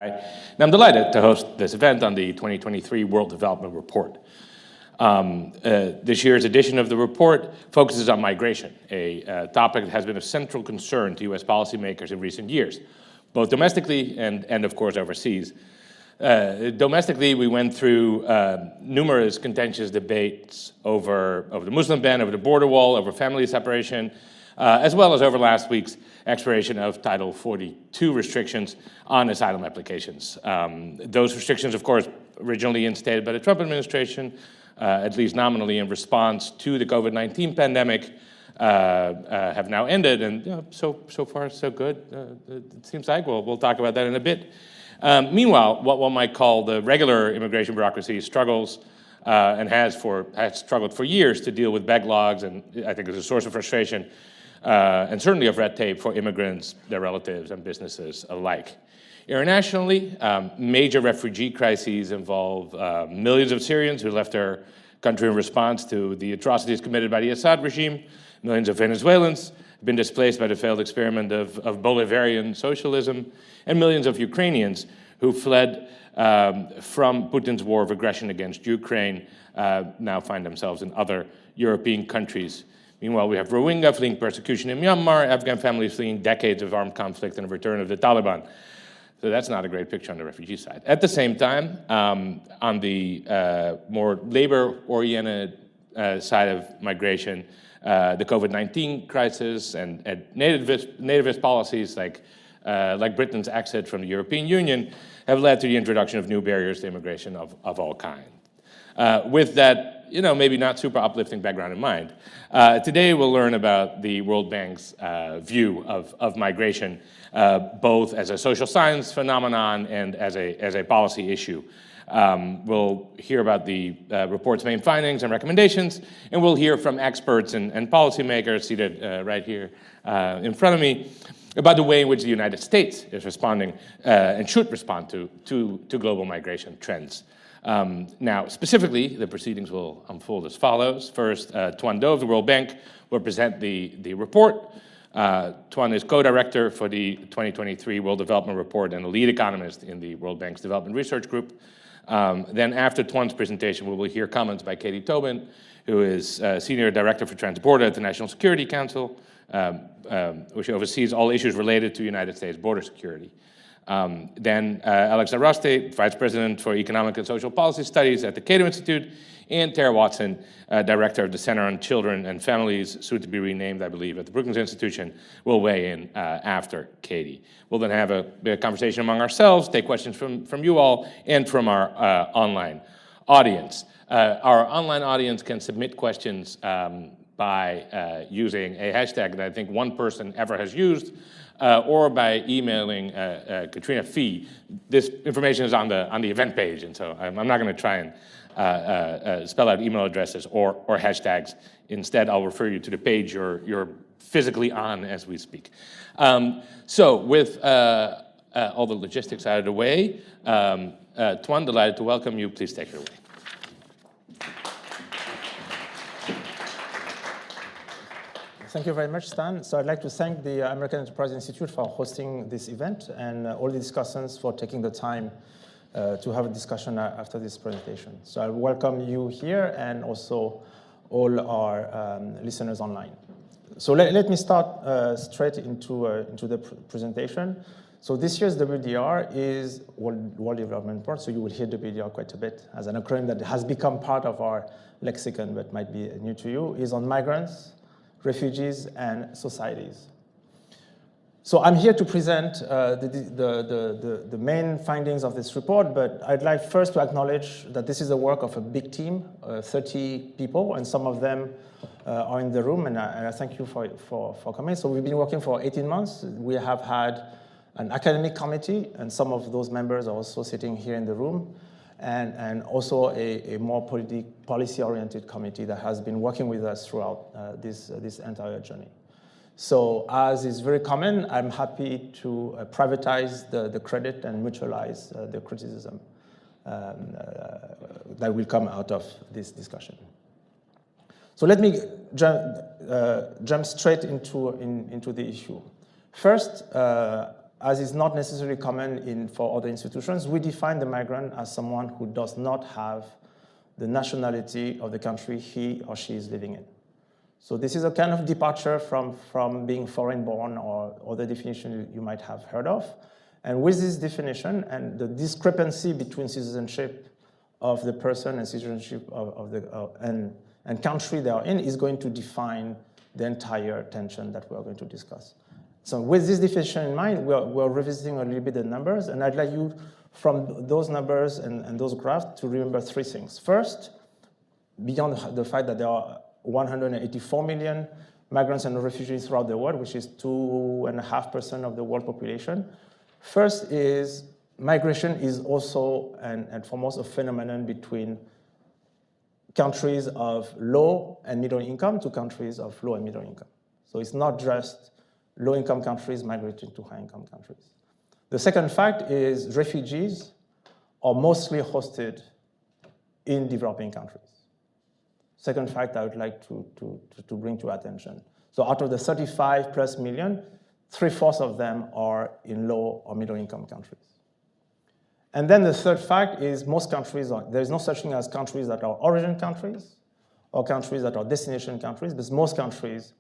And I'm delighted to host this event on the 2023 World Development Report. This year's edition of the report focuses on migration, a topic that has been of central concern to U.S. policymakers in recent years, both domestically and of course, overseas. Domestically, we went through numerous contentious debates over the Muslim ban, over the border wall, over family separation, as well as over last week's expiration of Title 42 restrictions on asylum applications. Those restrictions, of course, originally instated by the Trump administration, at least nominally in response to the COVID-19 pandemic, have now ended, and so far so good. It seems like we'll talk about that in a bit. Meanwhile, what one might call the regular immigration bureaucracy struggles and has struggled for years to deal with backlogs, and I think is a source of frustration and certainly of red tape for immigrants, their relatives, and businesses alike. Internationally, major refugee crises involve millions of Syrians who left their country in response to the atrocities committed by the Assad regime. Millions of Venezuelans have been displaced by the failed experiment of Bolivarian socialism, and millions of Ukrainians who fled from Putin's war of aggression against Ukraine now find themselves in other European countries. Meanwhile, we have Rohingya fleeing persecution in Myanmar, Afghan families fleeing decades of armed conflict and the return of the Taliban. So that's not a great picture on the refugee side. At the same time, on the more labor-oriented side of migration, the COVID-19 crisis and nativist policies like Britain's exit from the European Union have led to the introduction of new barriers to immigration of all kinds. With that, maybe not super uplifting background in mind, today we'll learn about the World Bank's view of migration, both as a social science phenomenon and as a policy issue. We'll hear about the report's main findings and recommendations, and we'll hear from experts and policymakers seated right here in front of me about the way in which the United States is responding and should respond to global migration trends. Now, specifically, the proceedings will unfold as follows. First, Tuan Do of the World Bank will present the report. Tuan is co-director for the 2023 World Development Report and a lead economist in the World Bank's Development Research Group. Then after Tuan's presentation, we will hear comments by Katie Tobin, who is Senior Director for Transborder at the National Security Council, which oversees all issues related to United States border security. Then Alex Araste, Vice President for Economic and Social Policy Studies at the Cato Institute, and Tara Watson, Director of the Center on Children and Families, soon to be renamed, I believe, at the Brookings Institution, will weigh in after Katie. We'll then have a conversation among ourselves, take questions from you all and from our online audience. Our online audience can submit questions by using a hashtag that I think one person ever has used, or by emailing Katrina Fee. This information is on the event page, and so I'm not going to try and spell out email addresses or hashtags. Instead, I'll refer you to the page you're physically on as we speak. So with all the logistics out of the way, Tuan, delighted to welcome you. Please take it away. Thank you very much, Stan. So I'd like to thank the American Enterprise Institute for hosting this event and all the discussants for taking the time to have a discussion after this presentation. So I welcome you here and also all our listeners online. So let me start straight into the presentation. So this year's WDR is World Development Report, so you will hear WDR quite a bit as an acronym that has become part of our lexicon but might be new to you, is on migrants, refugees, and societies. So I'm here to present the main findings of this report, but I'd like first to acknowledge that this is the work of a big team, 30 people, and some of them are in the room, and I thank you for coming. So we've been working for 18 months. We have had an academic committee, and some of those members are also sitting here in the room, and also a more policy-oriented committee that has been working with us throughout this entire journey. So as is very common, I'm happy to privatize the credit and mutualize the criticism that will come out of this discussion. So let me jump straight into the issue. First, as is not necessarily common for other institutions, we define the migrant as someone who does not have the nationality of the country he or she is living in. So this is a kind of departure from being foreign-born or other definition you might have heard of. And with this definition and the discrepancy between citizenship of the person and citizenship and country they are in is going to define the entire tension that we are going to discuss. So with this definition in mind, we're revisiting a little bit the numbers, and I'd like you, from those numbers and those graphs, to remember three things. First, beyond the fact that there are 184 million migrants and refugees throughout the world, which is 2.5% of the world population. First is migration is also and foremost a phenomenon between countries of low and middle income to countries of low and middle income. So it's not just low-income countries migrating to high-income countries. The second fact is refugees are mostly hosted in developing countries. Second fact I would like to bring to attention. So out of the 35 plus million, 3/4 of them are in low or middle income countries. And then the third fact is most countries there is no such thing as countries that are origin countries or countries that are destination countries, but most countries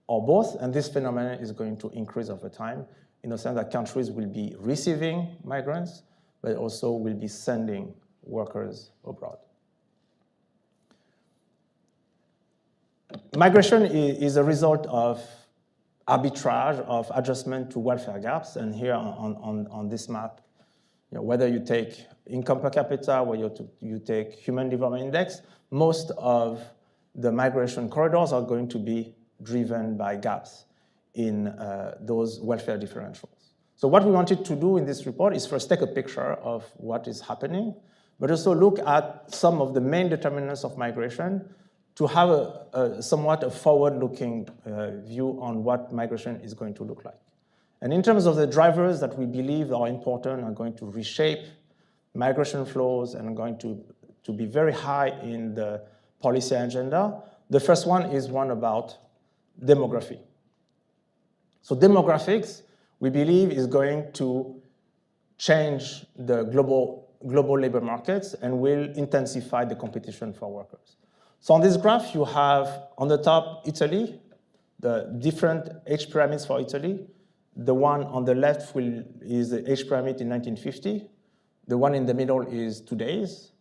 are both, and this phenomenon is going to increase over time in the sense that countries will be receiving migrants, but also will be sending workers abroad. Migration is a result of arbitrage, of adjustment to welfare gaps, and here on this map, whether you take income per capita, whether you take human development index, most of the migration corridors are going to be driven by gaps in those welfare differentials. So what we wanted to do in this report is first take a picture of what is happening, but also look at some of the main determinants of migration to have somewhat a forward-looking view on what migration is going to look like. And in terms of the drivers that we believe are important and going to reshape migration flows and are going to be very high in the policy agenda, the first one is one about demography. So demographics, we believe, is going to change the global labor markets and will intensify the competition for workers. So on this graph, you have on the top Italy, the different age pyramids for Italy. The one on the left is the age pyramid in 1950. The one in the middle is today's.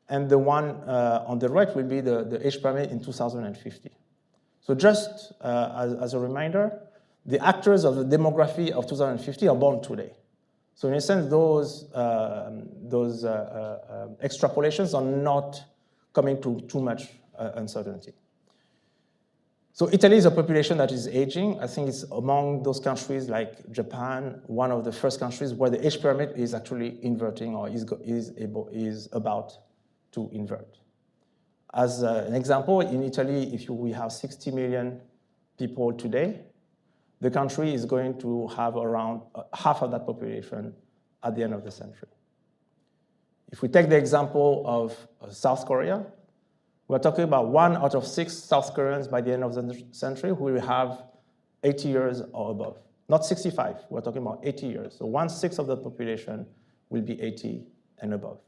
And the one on the right will be the age pyramid in 2050. So just as a reminder, the actors of the demography of 2050 are born today. So in a sense, those extrapolations are not coming to too much uncertainty. So Italy is a population that is aging. I think it's among those countries like Japan, one of the first countries where the age pyramid is actually inverting or is about to invert. As an example, in Italy, if we have 60 million people today, the country is going to have around half of that population at the end of the century. If we take the example of South Korea, we're talking about 1 out of 6 South Koreans by the end of the century who will have 80 years or above. Not 65, we're talking about 80 years. So 1/6 of the population will be 80 and above.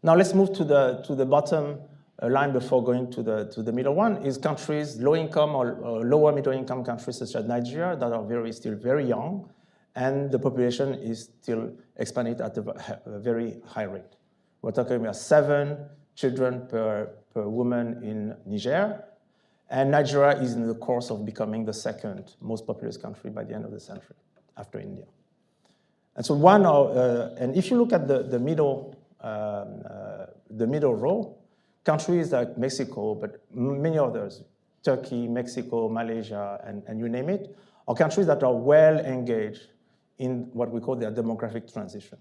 Now let's move to the bottom line before going to the middle one, is countries, low income or lower middle income countries such as Nigeria that are still very young, and the population is still expanding at a very high rate. We're talking about 7 children per woman in Niger, and Nigeria is in the course of becoming the second most populous country by the end of the century, after India. And so and if you look at the middle row, countries like Mexico, but many others, Turkey, Mexico, Malaysia, and you name it, are countries that are well engaged in what we call their demographic transition.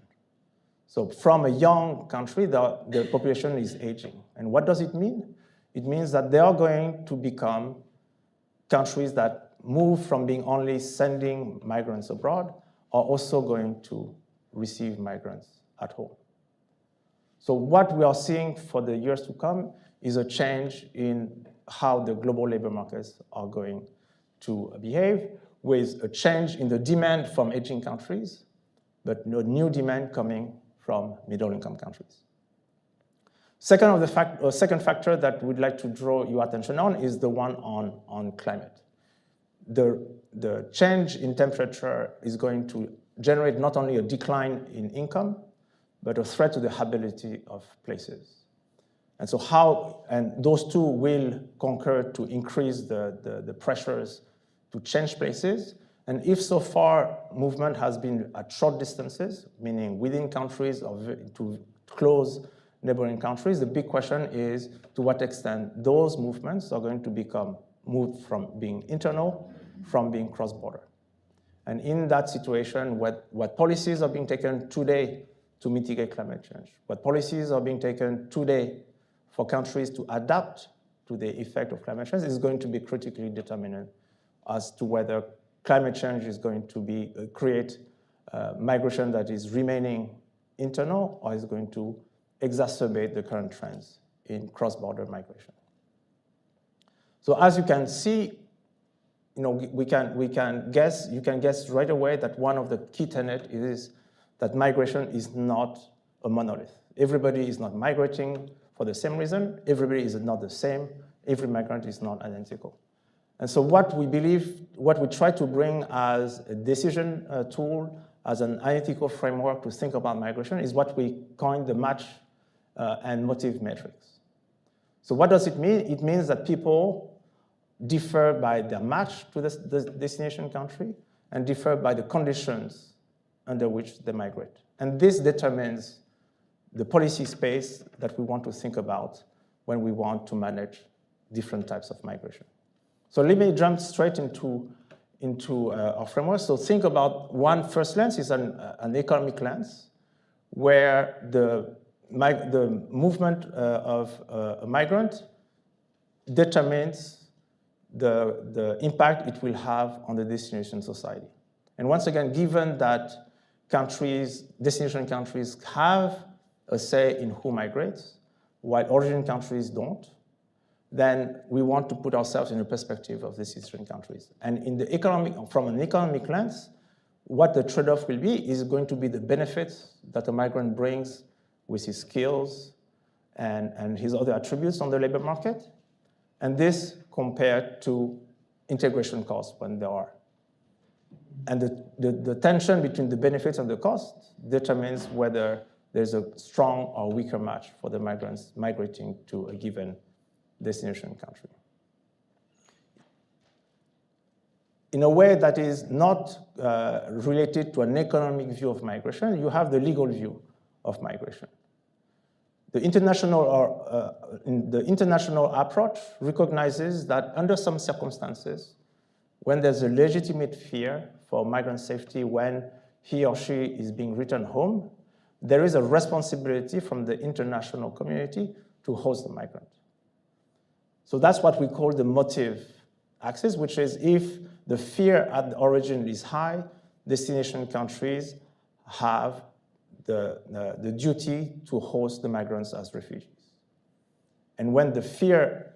So from a young country, the population is aging. And what does it mean? It means that they are going to become countries that move from being only sending migrants abroad, are also going to receive migrants at home. So what we are seeing for the years to come is a change in how the global labor markets are going to behave, with a change in the demand from aging countries, but no new demand coming from middle-income countries. Second factor that we'd like to draw your attention on is the one on climate. The change in temperature is going to generate not only a decline in income, but a threat to the habitability of places. And so those two will concur to increase the pressures to change places. And if so far movement has been at short distances, meaning within countries or to close neighboring countries, the big question is to what extent those movements are going to become moved from being internal, from being cross-border. And in that situation, what policies are being taken today to mitigate climate change, what policies are being taken today for countries to adapt to the effect of climate change is going to be critically determinant as to whether climate change is going to create migration that is remaining internal or is going to exacerbate the current trends in cross-border migration. So as you can see, you can guess right away that one of the key tenets is that migration is not a monolith. Everybody is not migrating for the same reason. Everybody is not the same. Every migrant is not identical. And so what we try to bring as a decision tool, as an analytical framework to think about migration is what we coined the match and motive matrix. So what does it mean? It means that people differ by their match to the destination country and differ by the conditions under which they migrate. And this determines the policy space that we want to think about when we want to manage different types of migration. So let me jump straight into our framework. So think about one first lens is an economic lens where the movement of a migrant determines the impact it will have on the destination society. And once again, given that destination countries have a say in who migrates, while origin countries don't, then we want to put ourselves in the perspective of these destination countries. And from an economic lens, what the trade-off will be is going to be the benefits that a migrant brings with his skills and his other attributes on the labor market, and this compared to integration costs when there are. And the tension between the benefits and the costs determines whether there's a strong or weaker match for the migrants migrating to a given destination country. In a way that is not related to an economic view of migration, you have the legal view of migration. The international approach recognizes that under some circumstances, when there's a legitimate fear for migrant safety when he or she is being returned home, there is a responsibility from the international community to host the migrant. So that's what we call the motive axis, which is if the fear at the origin is high, destination countries have the duty to host the migrants as refugees. And when the fear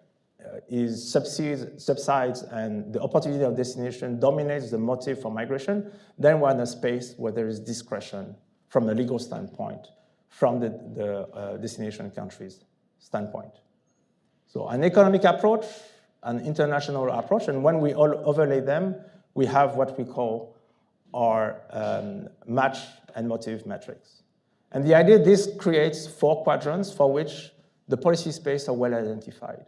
subsides and the opportunity of destination dominates the motive for migration, then we're in a space where there is discretion from a legal standpoint, from the destination country's standpoint. So an economic approach, an international approach, and when we all overlay them, we have what we call our match and motive metrics. And the idea, this creates 4 quadrants for which the policy space are well identified.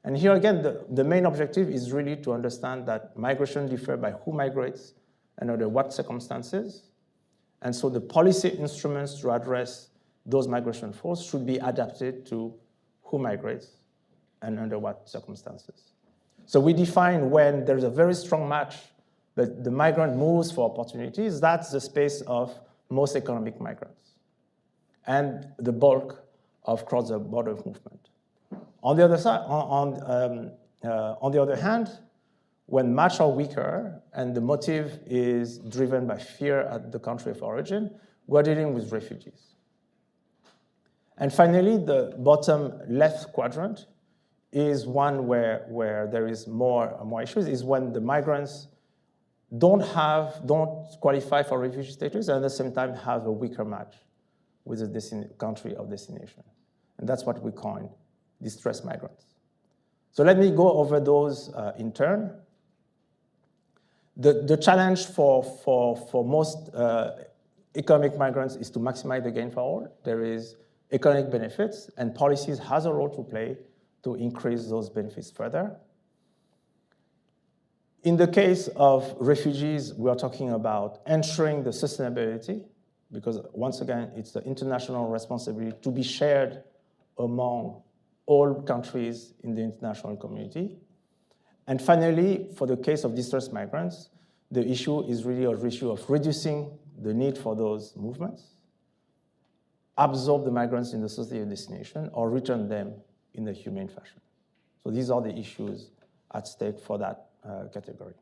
And here again, the main objective is really to understand that migration differs by who migrates and under what circumstances. And so the policy instruments to address those migration flows should be adapted to who migrates and under what circumstances. So we define when there's a very strong match, but the migrant moves for opportunities, that's the space of most economic migrants and the bulk of cross-border movement. On the other side, on the other hand, when match are weaker and the motive is driven by fear at the country of origin, we're dealing with refugees. And finally, the bottom left quadrant is one where there is more issues, is when the migrants don't qualify for refugee status, and at the same time have a weaker match with the country of destination. And that's what we coin distressed migrants. So let me go over those in turn. The challenge for most economic migrants is to maximize the gain for all. There is economic benefits, and policies has a role to play to increase those benefits further. In the case of refugees, we are talking about ensuring the sustainability, because once again, it's the international responsibility to be shared among all countries in the international community. And finally, for the case of distressed migrants, the issue is really an issue of reducing the need for those movements, absorb the migrants in the society of destination, or return them in a humane fashion. So these are the issues at stake for that category.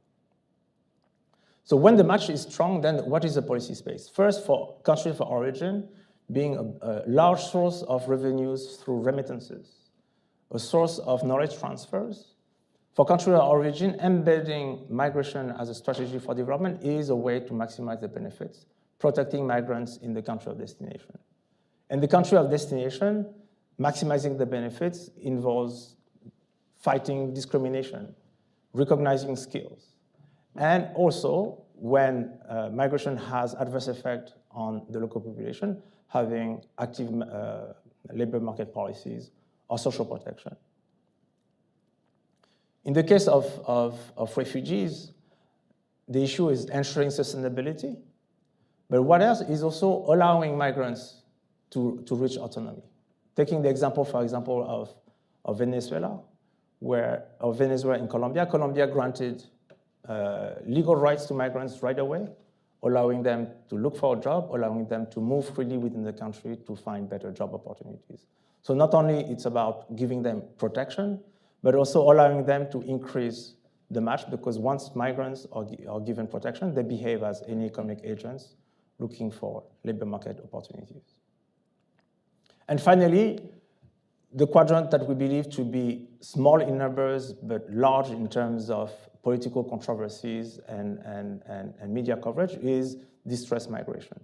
So when the match is strong, then what is the policy space? First, for country of origin, being a large source of revenues through remittances, a source of knowledge transfers. For country of origin, embedding migration as a strategy for development is a way to maximize the benefits, protecting migrants in the country of destination. And the country of destination, maximizing the benefits involves fighting discrimination, recognizing skills, and also when migration has adverse effect on the local population, having active labor market policies or social protection. In the case of refugees, the issue is ensuring sustainability, but what else is also allowing migrants to reach autonomy. Taking the example, for example, of Venezuela, Venezuela and Colombia granted legal rights to migrants right away, allowing them to look for a job, allowing them to move freely within the country to find better job opportunities. So not only it's about giving them protection, but also allowing them to increase the match, because once migrants are given protection, they behave as any economic agents looking for labor market opportunities. And finally, the quadrant that we believe to be small in numbers, but large in terms of political controversies and media coverage is distressed migration.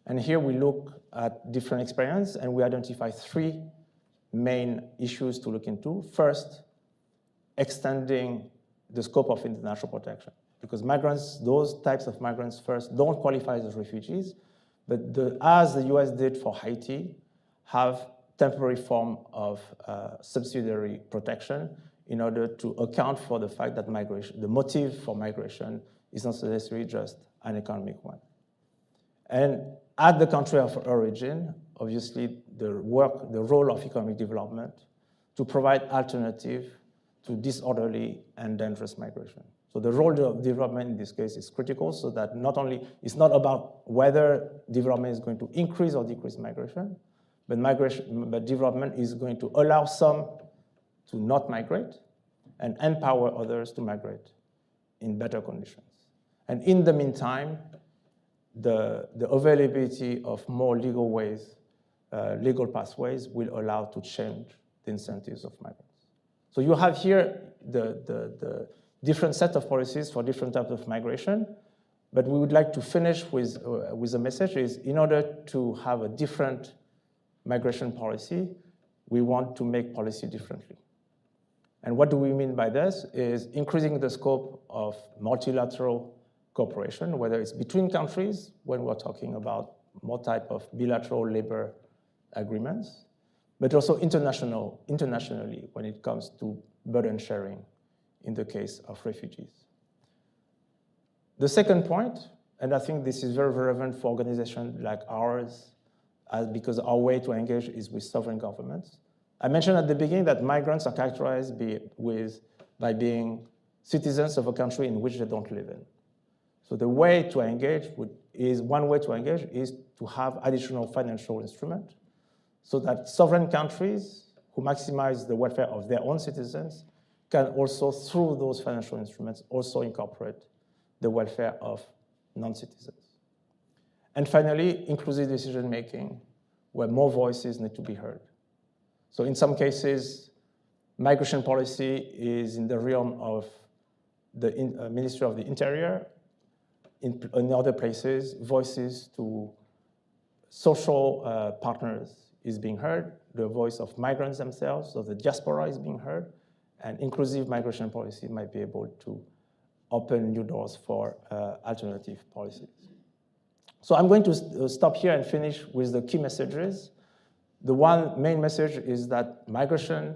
And here we look at different experience, and we identify three main issues to look into. First, extending the scope of international protection, because migrants, those types of migrants first, don't qualify as refugees, but as the US did for Haiti, have temporary form of subsidiary protection in order to account for the fact that migration, the motive for migration is not necessarily just an economic one. And at the country of origin, obviously the role of economic development to provide alternative to disorderly and dangerous migration. So the role of development in this case is critical, so that not only, it's not about whether development is going to increase or decrease migration, but development is going to allow some to not migrate and empower others to migrate in better conditions. And in the meantime, the availability of more legal ways, legal pathways will allow to change the incentives of migrants. So you have here the different set of policies for different types of migration, but we would like to finish with a message is, in order to have a different migration policy, we want to make policy differently. And what do we mean by this is increasing the scope of multilateral cooperation, whether it's between countries, when we're talking about more type of bilateral labor agreements, but also internationally when it comes to burden sharing in the case of refugees. The second point, and I think this is very relevant for organizations like ours, because our way to engage is with sovereign governments. I mentioned at the beginning that migrants are characterized by being citizens of a country in which they don't live in. So the way to engage one way to engage is to have additional financial instruments so that sovereign countries who maximize the welfare of their own citizens can also, through those financial instruments, also incorporate the welfare of non-citizens. And finally, inclusive decision-making, where more voices need to be heard. So in some cases, migration policy is in the realm of the Ministry of the Interior, in other places, voices to social partners is being heard, the voice of migrants themselves, of the diaspora is being heard, and inclusive migration policy might be able to open new doors for alternative policies. So I'm going to stop here and finish with the key messages. The one main message is that migration,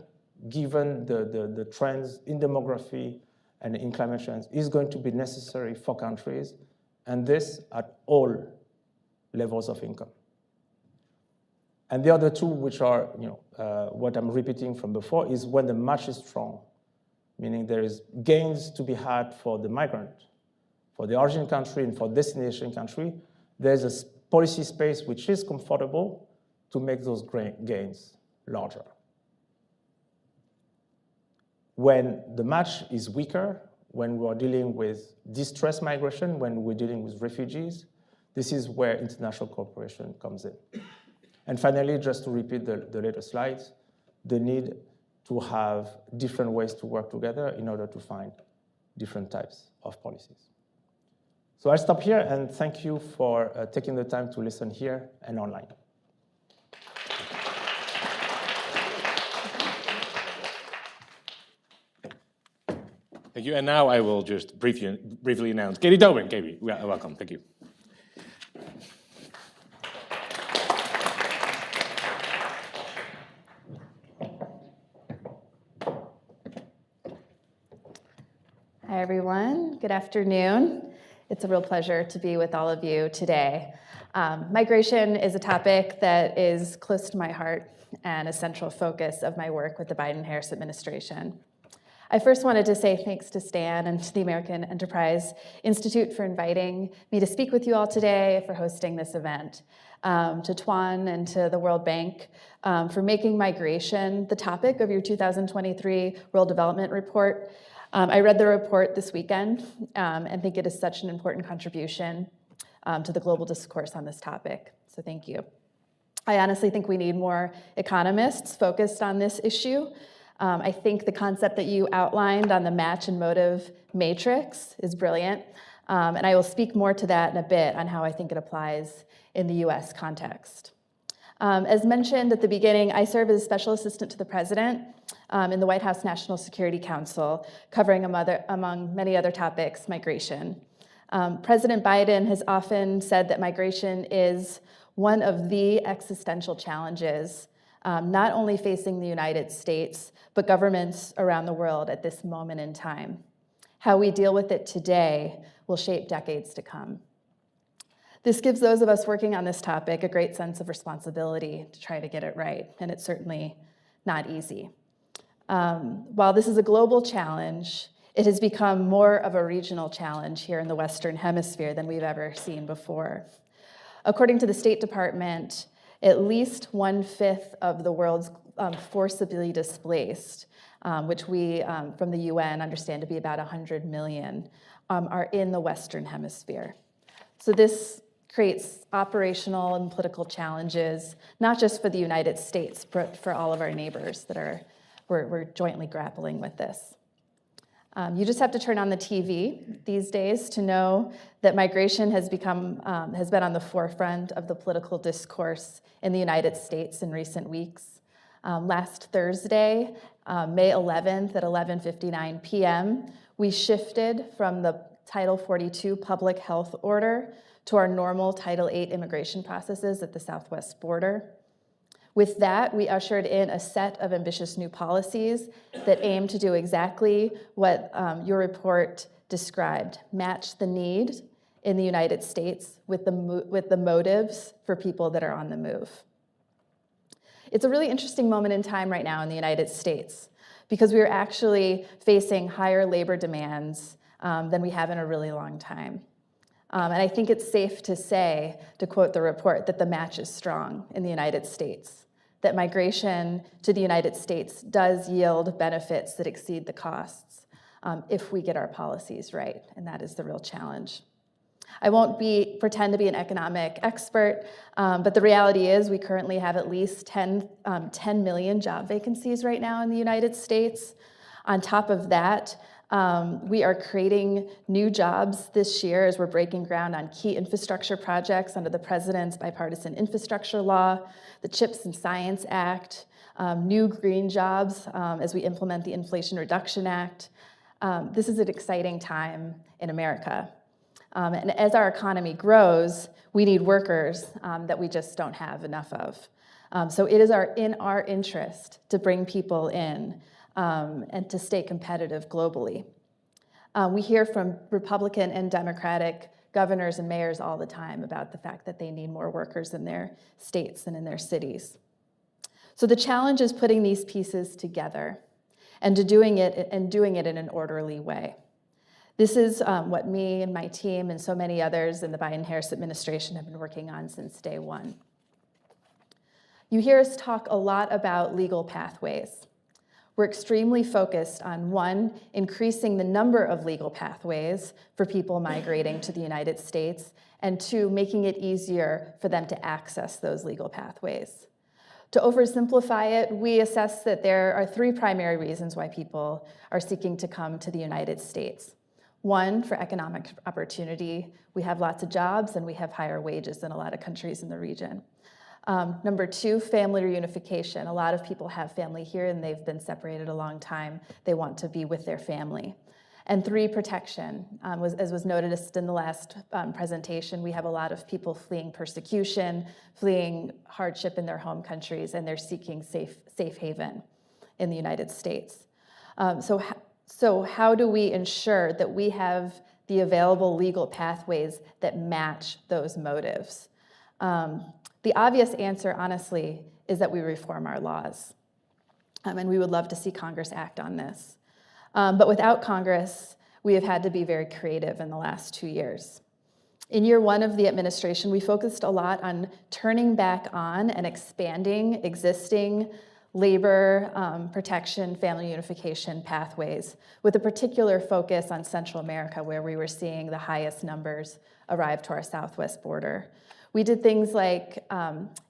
given the trends in demography and in climate change, is going to be necessary for countries, and this at all levels of income. And the other two, which are what I'm repeating from before, is when the match is strong, meaning there is gains to be had for the migrant, for the origin country and for destination country, there's a policy space which is comfortable to make those gains larger. When the match is weaker, when we're dealing with distress migration, when we're dealing with refugees, this is where international cooperation comes in. And finally, just to repeat the later slides, the need to have different ways to work together in order to find different types of policies. So I'll stop here and thank you for taking the time to listen here and online. Thank you. And now I will just briefly announce Katie Tobin. Katie, welcome. Thank you. Hi, everyone. Good afternoon. It's a real pleasure to be with all of you today. Migration is a topic that is close to my heart and a central focus of my work with the Biden-Harris administration. I first wanted to say thanks to Stan and to the American Enterprise Institute for inviting me to speak with you all today, for hosting this event, to Tuan and to the World Bank for making migration the topic of your 2023 World Development Report. I read the report this weekend and think it is such an important contribution to the global discourse on this topic, so thank you. I honestly think we need more economists focused on this issue. I think the concept that you outlined on the match and motive matrix is brilliant, and I will speak more to that in a bit on how I think it applies in the US context. As mentioned at the beginning, I serve as Special Assistant to the President in the White House National Security Council, covering among many other topics, migration. President Biden has often said that migration is one of the existential challenges, not only facing the United States, but governments around the world at this moment in time. How we deal with it today will shape decades to come. This gives those of us working on this topic a great sense of responsibility to try to get it right, and it's certainly not easy. While this is a global challenge, it has become more of a regional challenge here in the Western Hemisphere than we've ever seen before. According to the State Department, at least 1/5 of the world's forcibly displaced, which we from the UN understand to be about 100 million, are in the Western Hemisphere. So this creates operational and political challenges, not just for the United States, but for all of our neighbors that we're jointly grappling with this. You just have to turn on the TV these days to know that migration has been on the forefront of the political discourse in the United States in recent weeks. Last Thursday, May 11th at 11:59 p.m., we shifted from the Title 42 public health order to our normal Title 8 immigration processes at the southwest border. With that, we ushered in a set of ambitious new policies that aim to do exactly what your report described, match the need in the United States with the motives for people that are on the move. It's a really interesting moment in time right now in the United States because we are actually facing higher labor demands than we have in a really long time. And I think it's safe to say, to quote the report, that the match is strong in the United States, that migration to the United States does yield benefits that exceed the costs if we get our policies right, and that is the real challenge. I won't pretend to be an economic expert, but the reality is we currently have at least 10 million job vacancies right now in the United States. On top of that, We are creating new jobs this year as we're breaking ground on key infrastructure projects under the President's bipartisan infrastructure law, the CHIPS and Science Act, new green jobs as we implement the Inflation Reduction Act. This is an exciting time in America. And as our economy grows, we need workers that we just don't have enough of. So it is in our interest to bring people in and to stay competitive globally. We hear from Republican and Democratic governors and mayors all the time about the fact that they need more workers in their states and in their cities. So the challenge is putting these pieces together and doing it in an orderly way. This is what me and my team and so many others in the Biden-Harris administration have been working on since day one. You hear us talk a lot about legal pathways. We're extremely focused on, one, increasing the number of legal pathways for people migrating to the United States, and two, making it easier for them to access those legal pathways. To oversimplify it, we assess that there are three primary reasons why people are seeking to come to the United States. One, for economic opportunity. We have lots of jobs and we have higher wages than a lot of countries in the region. Number two, family reunification. A lot of people have family here and they've been separated a long time. They want to be with their family. And three, protection. As was noted in the last presentation, we have a lot of people fleeing persecution, fleeing hardship in their home countries, and they're seeking safe haven in the United States. So how do we ensure that we have the available legal pathways that match those motives? The obvious answer, honestly, is that we reform our laws. And we would love to see Congress act on this. But without Congress, we have had to be very creative in the last 2 years. In year one of the administration, we focused a lot on turning back on and expanding existing labor protection, family unification pathways, with a particular focus on Central America, where we were seeing the highest numbers arrive to our southwest border. We did things like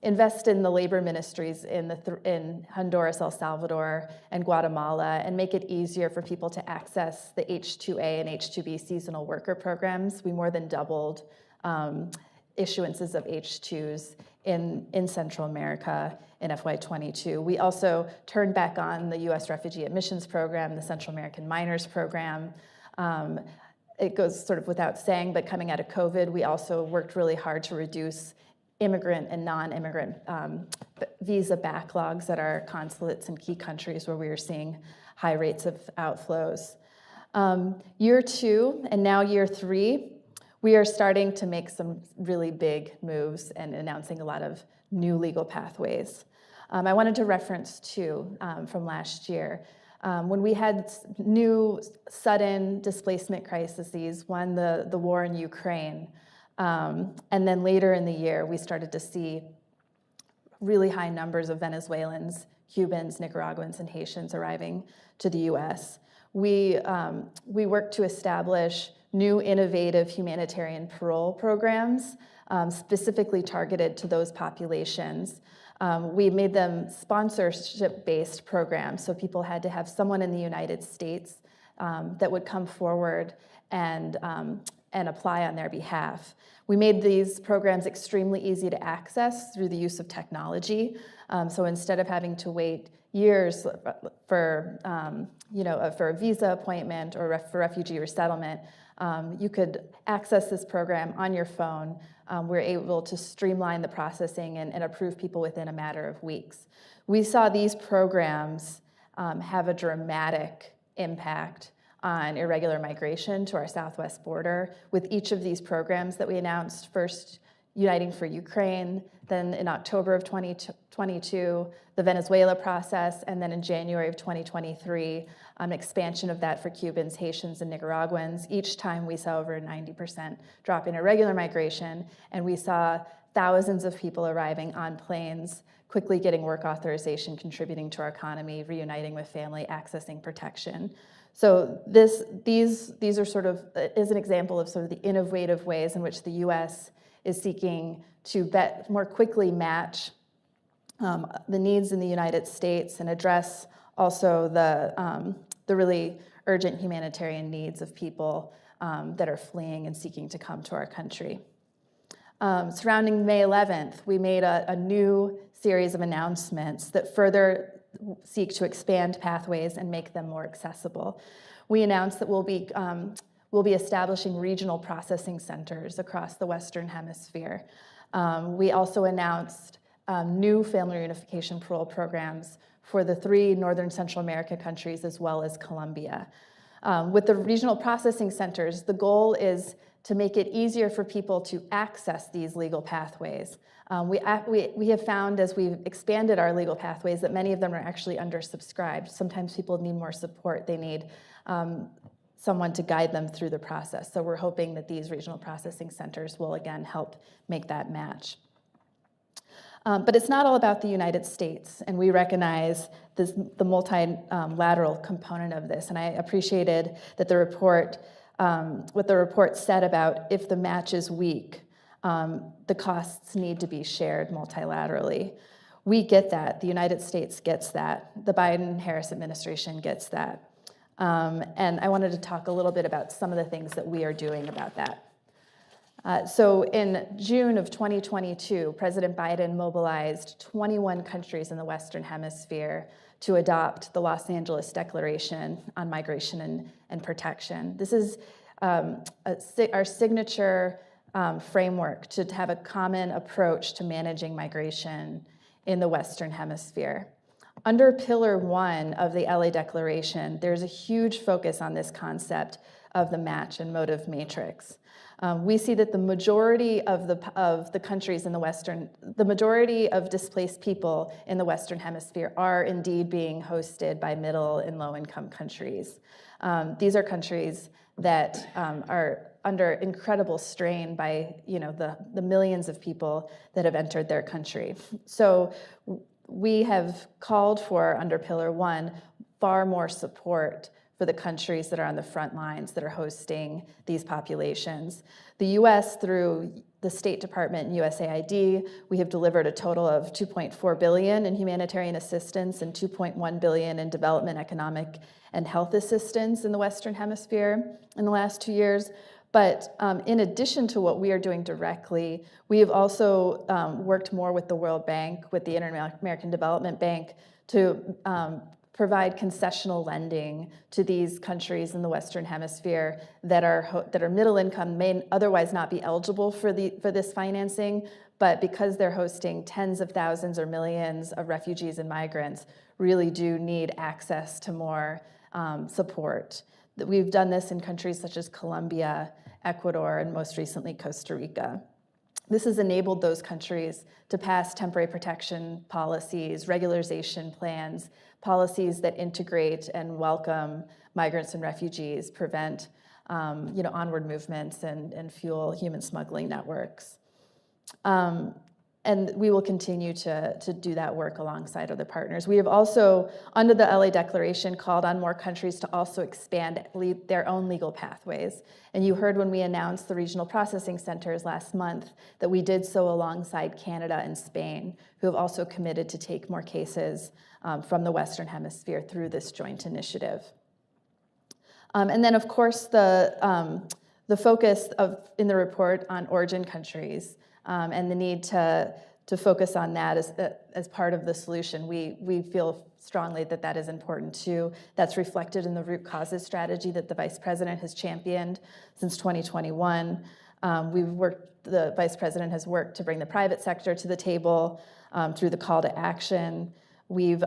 invest in the labor ministries in Honduras, El Salvador, and Guatemala, and make it easier for people to access the H-2A and H-2B seasonal worker programs. We more than doubled issuances of H-2s in Central America in FY22. We also turned back on the U.S. Refugee Admissions Program, the Central American Minors Program. It goes sort of without saying, but coming out of COVID, we also worked really hard to reduce immigrant and non-immigrant visa backlogs at our consulates in key countries where we were seeing high rates of outflows. Year two and now year three, we are starting to make some really big moves and announcing a lot of new legal pathways. I wanted to reference two from last year. When we had new sudden displacement crises, one, the war in Ukraine, and then later in the year, we started to see really high numbers of Venezuelans, Cubans, Nicaraguans, and Haitians arriving to the US. We worked to establish new innovative humanitarian parole programs specifically targeted to those populations. We made them sponsorship-based programs, so people had to have someone in the United States that would come forward and apply on their behalf. We made these programs extremely easy to access through the use of technology. So instead of having to wait years for a visa appointment or for refugee resettlement, you could access this program on your phone. We're able to streamline the processing and approve people within a matter of weeks. We saw these programs have a dramatic impact on irregular migration to our southwest border, with each of these programs that we announced, first Uniting for Ukraine, then in October of 2022, the Venezuela process, and then in January of 2023, an expansion of that for Cubans, Haitians, and Nicaraguans. Each time we saw over a 90% drop in irregular migration, and we saw thousands of people arriving on planes, quickly getting work authorization, contributing to our economy, reuniting with family, accessing protection. So these are sort of is an example of sort of the innovative ways in which the U.S. is seeking to more quickly match the needs in the United States and address also the really urgent humanitarian needs of people that are fleeing and seeking to come to our country. Surrounding May 11th, we made a new series of announcements that further seek to expand pathways and make them more accessible. We announced that we'll be establishing regional processing centers across the Western Hemisphere. We also announced new family reunification parole programs for the 3 Northern Central America countries as well as Colombia. With the regional processing centers, the goal is to make it easier for people to access these legal pathways. We have found as we've expanded our legal pathways that many of them are actually undersubscribed. Sometimes people need more support. They need someone to guide them through the process. So we're hoping that these regional processing centers will again help make that match. But it's not all about the United States, and we recognize the multilateral component of this. And I appreciated that what the report said about if the match is weak, the costs need to be shared multilaterally. We get that. The United States gets that. The Biden-Harris administration gets that. And I wanted to talk a little bit about some of the things that we are doing about that. So in June of 2022, President Biden mobilized 21 countries in the Western Hemisphere to adopt the Los Angeles Declaration on Migration and Protection. This is our signature framework to have a common approach to managing migration in the Western Hemisphere. Under Pillar 1 of the LA Declaration, there's a huge focus on this concept of the match and motive matrix. We see that the majority of the countries in the majority of displaced people in the Western Hemisphere are indeed being hosted by middle and low-income countries. These are countries that are under incredible strain by the millions of people that have entered their country. So we have called for, under Pillar 1, far more support for the countries that are on the front lines that are hosting these populations. The US, through the State Department and USAID, we have delivered a total of $2.4 billion in humanitarian assistance and $2.1 billion in development, economic, and health assistance in the Western Hemisphere in the last 2 years. But in addition to what we are doing directly, we have also worked more with the World Bank, with the Inter-American Development Bank, to provide concessional lending to these countries in the Western Hemisphere that are middle income, may otherwise not be eligible for this financing, but because they're hosting tens of thousands or millions of refugees and migrants, really do need access to more support. We've done this in countries such as Colombia, Ecuador, and most recently Costa Rica. This has enabled those countries to pass temporary protection policies, regularization plans, policies that integrate and welcome migrants and refugees, prevent onward movements and fuel human smuggling networks. And we will continue to do that work alongside other partners. We have also, under the LA Declaration, called on more countries to also expand their own legal pathways. And you heard when we announced the regional processing centers last month that we did so alongside Canada and Spain, who have also committed to take more cases from the Western Hemisphere through this joint initiative. And then, of course, the focus in the report on origin countries and the need to focus on that as part of the solution. We feel strongly that that is important too. That's reflected in the root causes strategy that the Vice President has championed since 2021. The Vice President has worked to bring the private sector to the table through the call to action. We've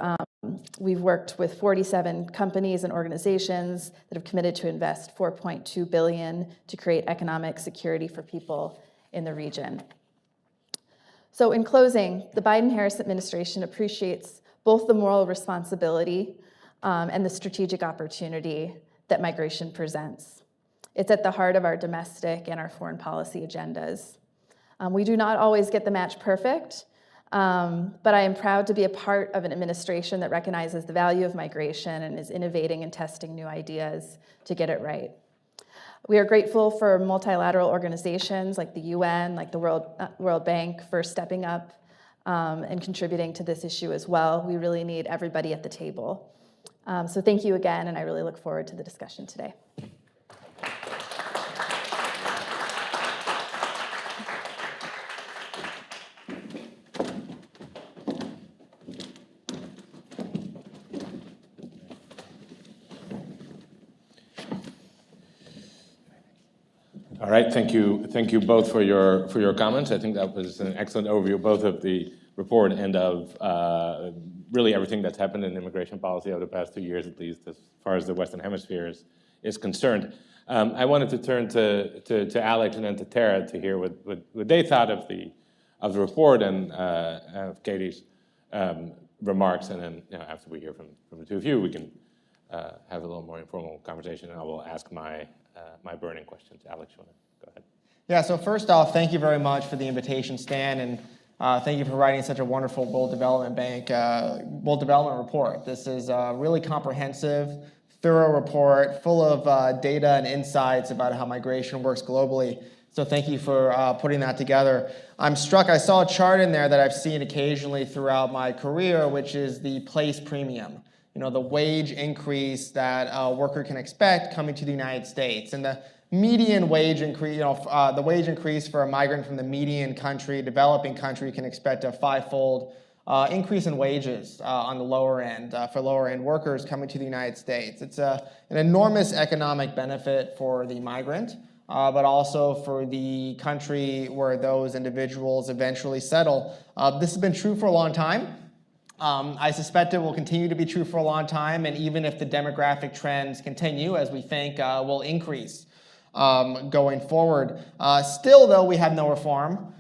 worked with 47 companies and organizations that have committed to invest $4.2 billion to create economic security for people in the region. So in closing, the Biden-Harris administration appreciates both the moral responsibility and the strategic opportunity that migration presents. It's at the heart of our domestic and our foreign policy agendas. We do not always get the match perfect, but I am proud to be a part of an administration that recognizes the value of migration and is innovating and testing new ideas to get it right. We are grateful for multilateral organizations like the UN, like the World Bank, for stepping up and contributing to this issue as well. We really need everybody at the table. So thank you again, and I really look forward to the discussion today. All right, thank you both for your comments. I think that was an excellent overview, both of the report and of really everything that's happened in immigration policy over the past 2 years, at least as far as the Western Hemisphere is concerned. I wanted to turn to Alex and then to Tara to hear what they thought of the report and of Katie's remarks, and then after we hear from the two of you, we can have a little more informal conversation, and I will ask my burning questions. Alex, you want to go ahead? Yeah, so first off, thank you very much for the invitation, Stan, and thank you for writing such a wonderful World Development report. This is a really comprehensive, thorough report full of data and insights about how migration works globally. So thank you for putting that together. I'm struck, I saw a chart in there that I've seen occasionally throughout my career, which is the place premium. The wage increase that a worker can expect coming to the United States. And the median wage increase, the wage increase for a migrant from the median country, developing country, can expect a 5-fold increase in wages on the lower end for lower end workers coming to the United States. It's an enormous economic benefit for the migrant, but also for the country where those individuals eventually settle. This has been true for a long time. I suspect it will continue to be true for a long time, and even if the demographic trends continue, as we think will increase going forward. Still, though, we have no reform.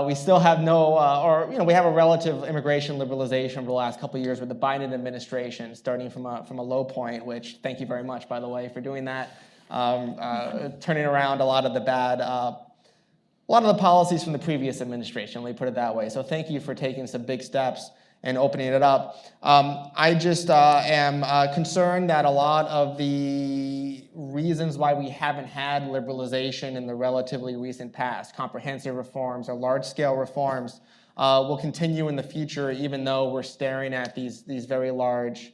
We still have no, we have a relative immigration liberalization over the last couple of years with the Biden administration, starting from a low point, which, thank you very much, by the way, for doing that, turning around a lot of the policies from the previous administration, let me put it that way. So thank you for taking some big steps and opening it up. I just am concerned that a lot of the reasons why we haven't had liberalization in the relatively recent past, comprehensive reforms or large-scale reforms, will continue in the future, even though we're staring at these very large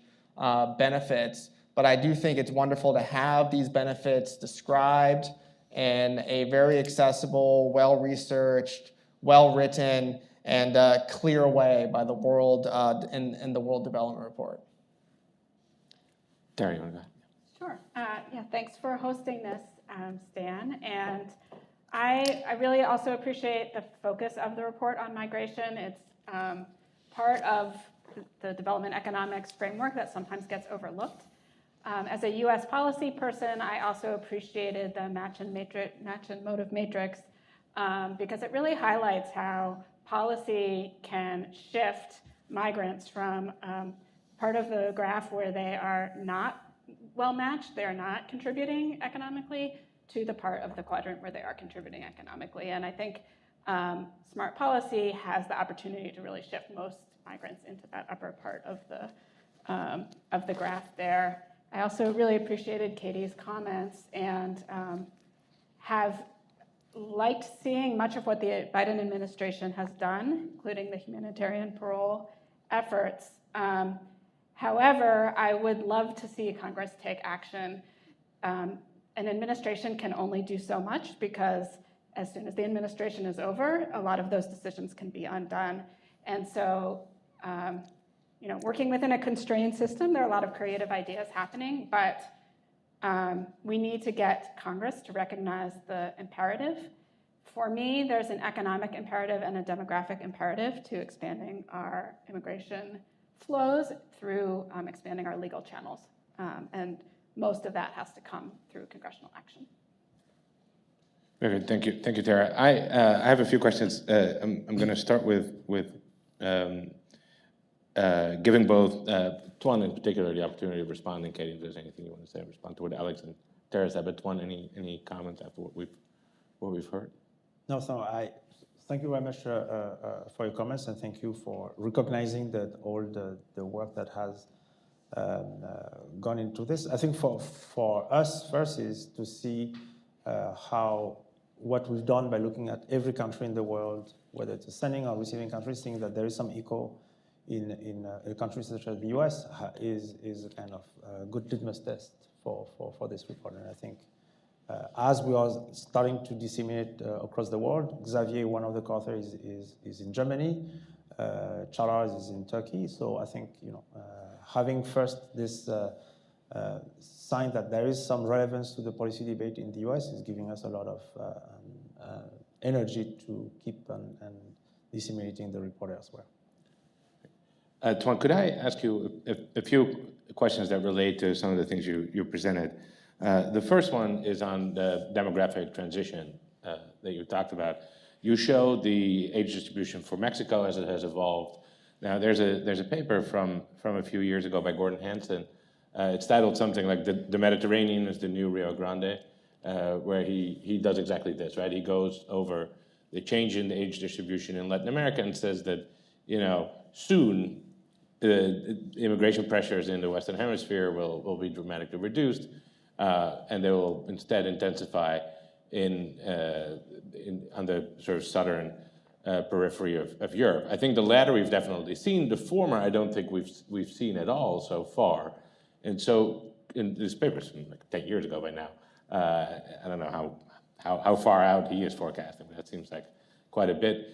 benefits. But I do think it's wonderful to have these benefits described in a very accessible, well-researched, well-written, and clear way by the world in the World Development Report. Tara, you want to go? Sure. Yeah, thanks for hosting this, Stan. And I really also appreciate the focus of the report on migration. It's part of the development economics framework that sometimes gets overlooked. As a U.S. policy person, I also appreciated the match and motive matrix because it really highlights how policy can shift migrants from part of the graph where they are not well matched, they are not contributing economically, to the part of the quadrant where they are contributing economically. And I think smart policy has the opportunity to really shift most migrants into that upper part of the graph there. I also really appreciated Katie's comments and have liked seeing much of what the Biden administration has done, including the humanitarian parole efforts. However, I would love to see Congress take action. An administration can only do so much because as soon as the administration is over, a lot of those decisions can be undone. And so, working within a constrained system, there are a lot of creative ideas happening, but we need to get Congress to recognize the imperative. For me, there's an economic imperative and a demographic imperative to expanding our immigration flows through expanding our legal channels. And most of that has to come through congressional action. Very good. Thank you, Tara. I have a few questions. I'm going to start with giving both Tuan in particular the opportunity of responding. Katie, if there's anything you want to say, respond to what Alex and Tara said. But Tuan, any comments after what we've heard? No, so I thank you very much for your comments, and thank you for recognizing that all the work that has gone into this. I think for us first is to see how what we've done by looking at every country in the world, whether it's a sending or receiving country, seeing that there is some echo in a country such as the US is a kind of good litmus test for this report. And I think as we are starting to disseminate across the world, Xavier, one of the co-authors, is in Germany. Charles is in Turkey. So I think having first this sign that there is some relevance to the policy debate in the US is giving us a lot of energy to keep and disseminating the report elsewhere. Tuan, could I ask you a few questions that relate to some of the things you presented? The first one is on the demographic transition that you talked about. You showed the age distribution for Mexico as it has evolved. Now, there's a paper from a few years ago by Gordon Hanson. It's titled something like the Mediterranean is the new Rio Grande, where he does exactly this, right? He goes over the change in the age distribution in Latin America and says that, soon immigration pressures in the Western Hemisphere will be dramatically reduced, and they will instead intensify on the sort of southern periphery of Europe. I think the latter we've definitely seen. The former, I don't think we've seen at all so far. And so, in this paper, it's like 10 years ago by now. I don't know how far out he is forecasting, but that seems like quite a bit.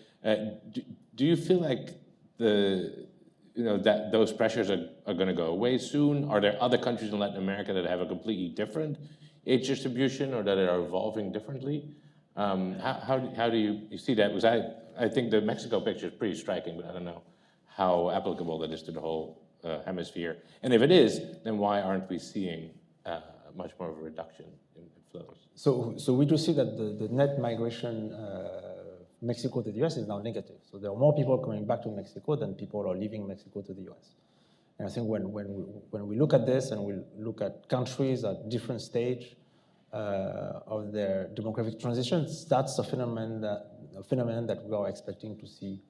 Do you feel like that those pressures are going to go away soon? Are there other countries in Latin America that have a completely different age distribution or that are evolving differently? How do you see that? Because I think the Mexico picture is pretty striking, but I don't know how applicable that is to the whole hemisphere. And if it is, then why aren't we seeing much more of a reduction in flows? So we do see that the net migration Mexico to the US is now negative. So there are more people coming back to Mexico than people are leaving Mexico to the US. And I think when we look at this and we look at countries at different stage of their demographic transitions, that's a phenomenon that we are expecting to see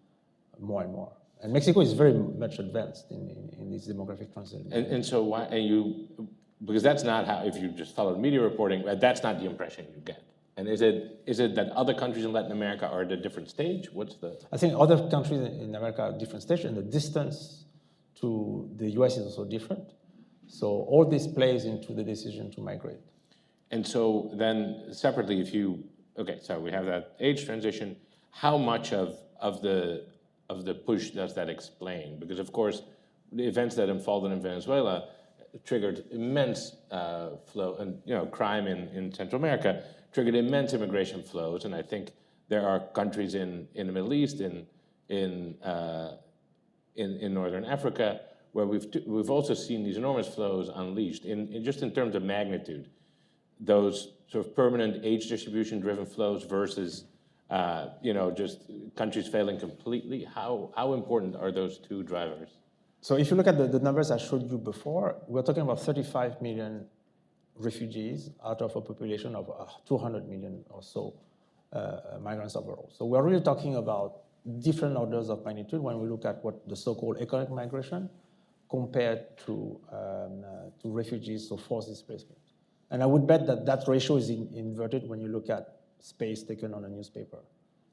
more and more. And Mexico is very much advanced in this demographic transition. And so why? Because that's not how. If you just followed media reporting, that's not the impression you get. And is it that other countries in Latin America are at a different stage? I think other countries in America are at different stage, and the distance to the US is also different. So all this plays into the decision to migrate. And so then separately, so we have that age transition. How much of the push does that explain? Because of course, the events that unfolded in Venezuela triggered immense flow, and crime in Central America triggered immense immigration flows. And I think there are countries in the Middle East, in Northern Africa, where we've also seen these enormous flows unleashed. Just in terms of magnitude, those sort of permanent age distribution-driven flows versus just countries failing completely. How important are those two drivers? So if you look at the numbers I showed you before, we're talking about 35 million refugees out of a population of 200 million or so migrants overall. So we're really talking about different orders of magnitude when we look at what the so-called economic migration compared to refugees, so forced displacement. And I would bet that ratio is inverted when you look at space taken on a newspaper.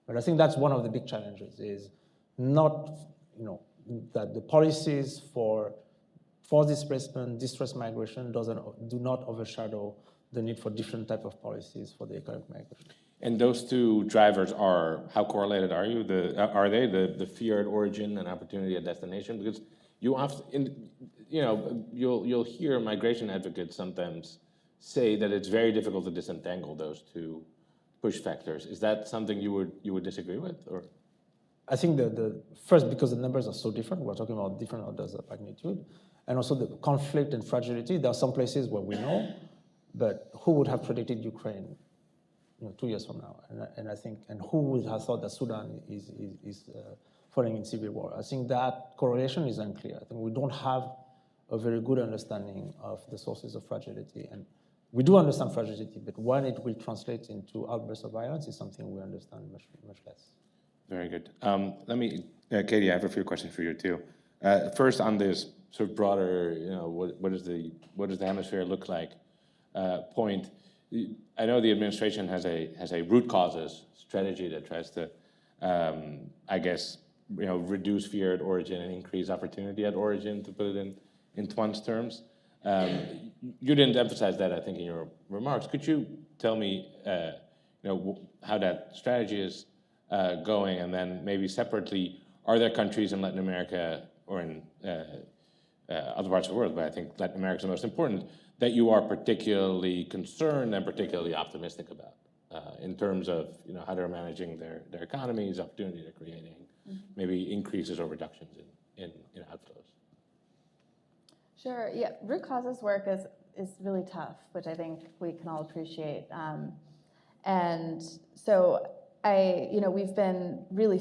But I think that's one of the big challenges, is not, that the policies for forced displacement, distress migration do not overshadow the need for different type of policies for the economic migration. And those two drivers how correlated are they the fear at origin and opportunity at destination? Because you often, you'll hear migration advocates sometimes say that it's very difficult to disentangle those two push factors. Is that something you would disagree with, or? I think the first, because the numbers are so different, we're talking about different orders of magnitude, and also the conflict and fragility. There are some places where we know, but who would have predicted Ukraine 2 years from now? And who would have thought that Sudan is falling in civil war? I think that correlation is unclear. I think we don't have a very good understanding of the sources of fragility. And we do understand fragility, but when it will translate into outbursts of violence is something we understand much less. Very good. Katie, I have a few questions for you too. First, on this sort of broader, what does the hemisphere look like point? I know the administration has a root causes strategy that tries to, reduce fear at origin and increase opportunity at origin, to put it in Tuan's terms. You didn't emphasize that, I think, in your remarks. Could you tell me, how that strategy is going, and then maybe separately, are there countries in Latin America or in other parts of the world, but I think Latin America is the most important, that you are particularly concerned and particularly optimistic about in terms of how they're managing their economies, opportunity they're creating, maybe increases or reductions in outflows? Sure. Yeah, root causes work is really tough, which I think we can all appreciate. And so we've been really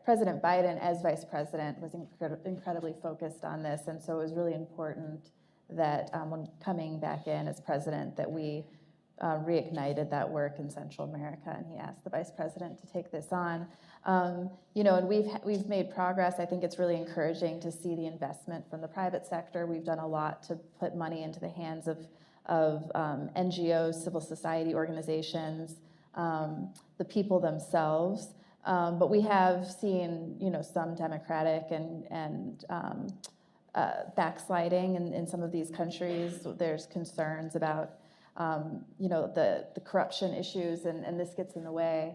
President Biden as vice president was incredibly focused on this, and so it was really important that when coming back in as president, that we reignited that work in Central America, and he asked the vice president to take this on. And we've made progress. I think it's really encouraging to see the investment from the private sector. We've done a lot to put money into the hands of NGOs, civil society organizations, the people themselves. But we have seen, some democratic and backsliding in some of these countries. There's concerns about, the corruption issues, and this gets in the way.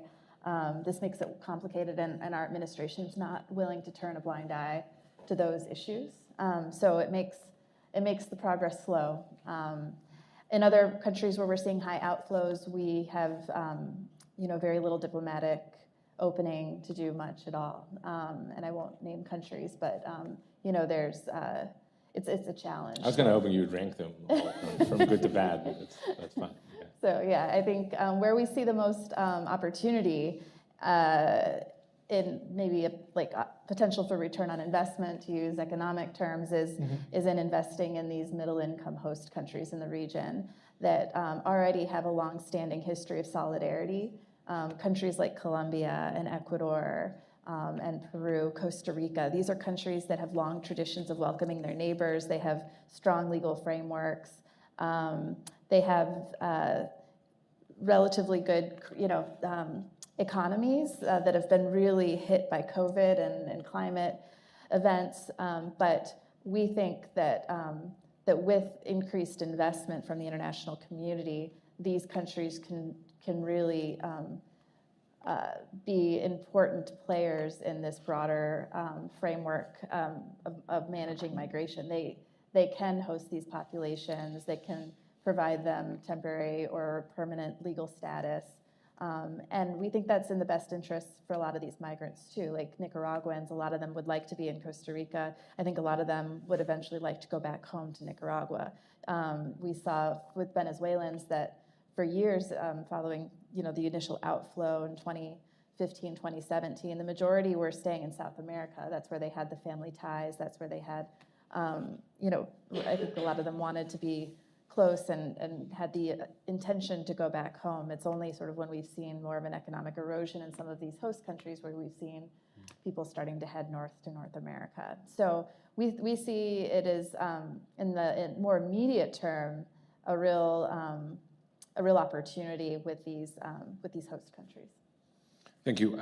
This makes it complicated, and our administration is not willing to turn a blind eye to those issues. So it makes the progress slow. In other countries where we're seeing high outflows, we have, very little diplomatic opening to do much at all. And I won't name countries, but there's it's a challenge. I was going to hoping you'd rank them all from good to bad, but that's fine. Yeah. So yeah, I think where we see the most opportunity in maybe potential for return on investment, to use economic terms, is in investing in these middle-income host countries in the region that already have a long-standing history of solidarity. Countries like Colombia and Ecuador and Peru, Costa Rica, these are countries that have long traditions of welcoming their neighbors. They have strong legal frameworks. They have relatively good, economies that have been really hit by COVID and climate events. But we think that with increased investment from the international community, these countries can really be important players in this broader framework of managing migration. They can host these populations. They can provide them temporary or permanent legal status. And we think that's in the best interest for a lot of these migrants too, like Nicaraguans. A lot of them would like to be in Costa Rica. I think a lot of them would eventually like to go back home to Nicaragua. We saw with Venezuelans that for years following the initial outflow in 2015, 2017, the majority were staying in South America. That's where they had the family ties. That's where they had, I think a lot of them wanted to be close and had the intention to go back home. It's only sort of when we've seen more of an economic erosion in some of these host countries where we've seen people starting to head north to North America. So we see it as, in the more immediate term, a real opportunity with these host countries. Thank you.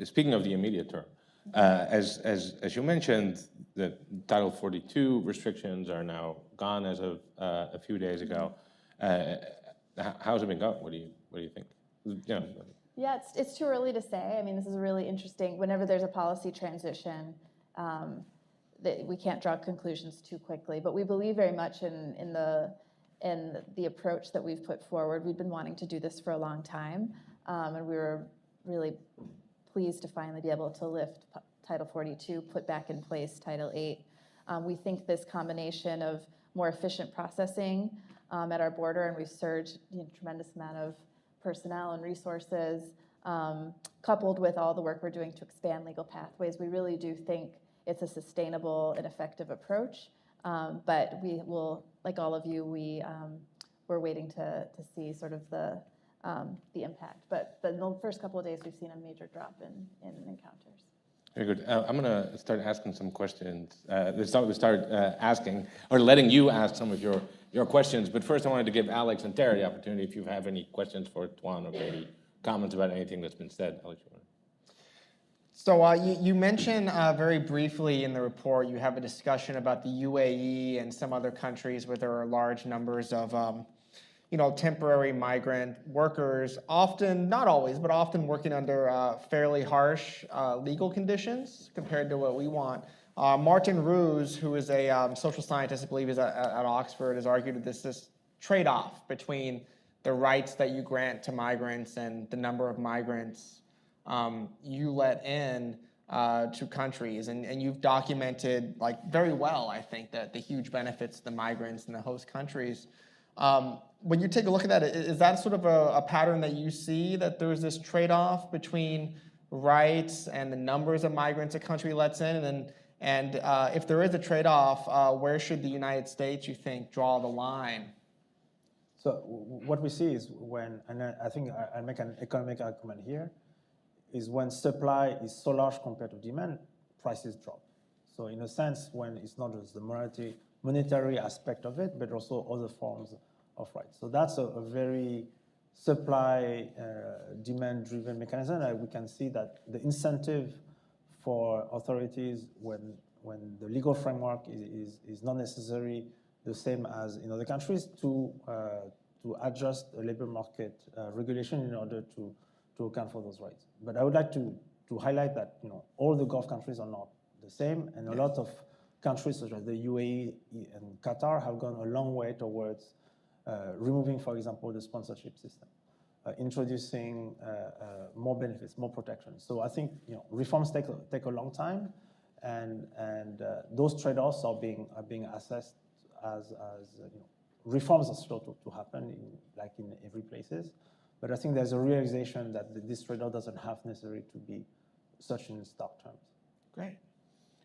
Speaking of the immediate term, as you mentioned, the Title 42 restrictions are now gone as of a few days ago. How's it been going? What do you think? Yeah, it's too early to say. I mean, this is really interesting. Whenever there's a policy transition, we can't draw conclusions too quickly. But we believe very much in the approach that we've put forward. We've been wanting to do this for a long time, and we were really pleased to finally be able to lift Title 42, put back in place Title 8. We think this combination of more efficient processing at our border, and we've surged a tremendous amount of personnel and resources, coupled with all the work we're doing to expand legal pathways, we really do think it's a sustainable and effective approach. But we will, like all of you, we're waiting to see sort of the impact. But in the first couple of days, we've seen a major drop in encounters. Very good. I'm going to start asking some questions. Start asking or letting you ask some of your questions. But first, I wanted to give Alex and Tara the opportunity. If you have any questions for Tuan or Brady, comments about anything that's been said, Alex. So you mentioned very briefly in the report, you have a discussion about the UAE and some other countries where there are large numbers of temporary migrant workers, often, not always, but often working under fairly harsh legal conditions compared to what we want. Martin Roos, who is a social scientist, I believe is at Oxford, has argued that this trade-off between the rights that you grant to migrants and the number of migrants you let in to countries. And you've documented very well, I think, that the huge benefits to the migrants in the host countries. When you take a look at that, is that sort of a pattern that you see, that there's this trade-off between rights and the numbers of migrants a country lets in? And if there is a trade-off, where should the United States, you think, draw the line? So what we see is when, and I think I'll make an economic argument here, is when supply is so large compared to demand, prices drop. So in a sense, when it's not just the monetary aspect of it, but also other forms of rights. So that's a very supply demand-driven mechanism. We can see that the incentive for authorities when the legal framework is not necessarily the same as in other countries to adjust the labor market regulation in order to account for those rights. But I would like to highlight that all the Gulf countries are not the same, and a lot of countries such as the UAE and Qatar have gone a long way towards removing, for example, the sponsorship system, introducing more benefits, more protection. So I think reforms take a long time, and those trade-offs are being assessed as reforms are slow to happen in every places. But I think there's a realization that this trade-off doesn't have necessarily to be such in stark terms. Great.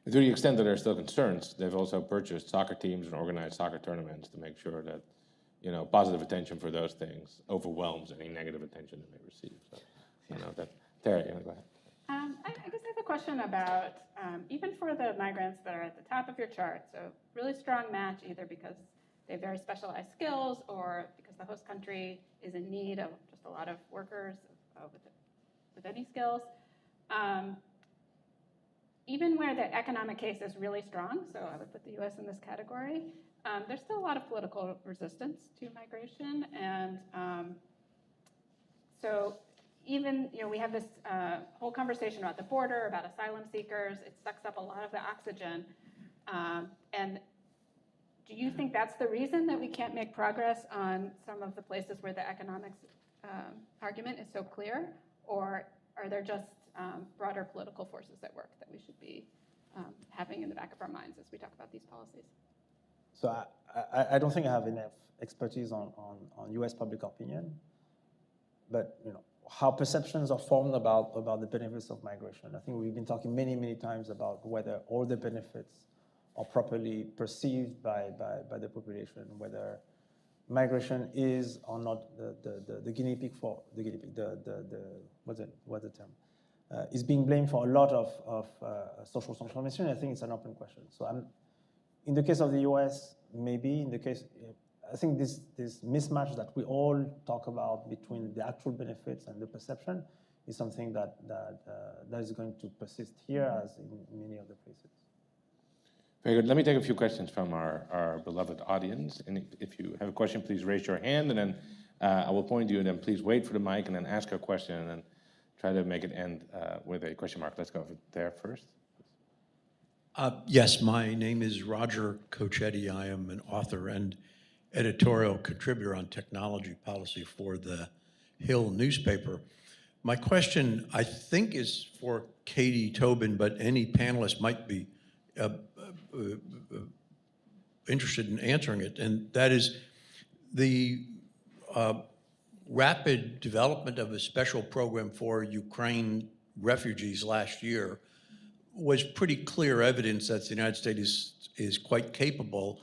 To the extent that there are still concerns, they've also purchased soccer teams and organized soccer tournaments to make sure that positive attention for those things overwhelms any negative attention they may receive. So, Terry, go ahead. I guess I have a question about, even for the migrants that are at the top of your chart, so really strong match either because they have very specialized skills or because the host country is in need of just a lot of workers with any skills. Even where the economic case is really strong, so I would put the US in this category, there's still a lot of political resistance to migration. And so even, we have this whole conversation about the border, about asylum seekers. It sucks up a lot of the oxygen. And do you think that's the reason that we can't make progress on some of the places where the economics argument is so clear? Or are there just broader political forces at work that we should be having in the back of our minds as we talk about these policies? So I don't think I have enough expertise on US public opinion, but how perceptions are formed about the benefits of migration. I think we've been talking many, many times about whether all the benefits are properly perceived by the population, whether migration is or not the guinea pig for the guinea pig, what's the term? Is being blamed for a lot of social transformation. I think it's an open question. So in the case of the US, maybe in the case, I think this mismatch that we all talk about between the actual benefits and the perception is something that is going to persist here as in many other places. Very good. Let me take a few questions from our beloved audience. And if you have a question, please raise your hand, and then I will point to you, and then please wait for the mic, and then ask a question, and then try to make it end with a question mark. Let's go over there first. Yes, my name is Roger Cochetti. I am an author and editorial contributor on technology policy for the Hill newspaper. My question, I think, is for Katie Tobin, but any panelist might be interested in answering it, and that is the rapid development of a special program for Ukraine refugees last year was pretty clear evidence that the United States is quite capable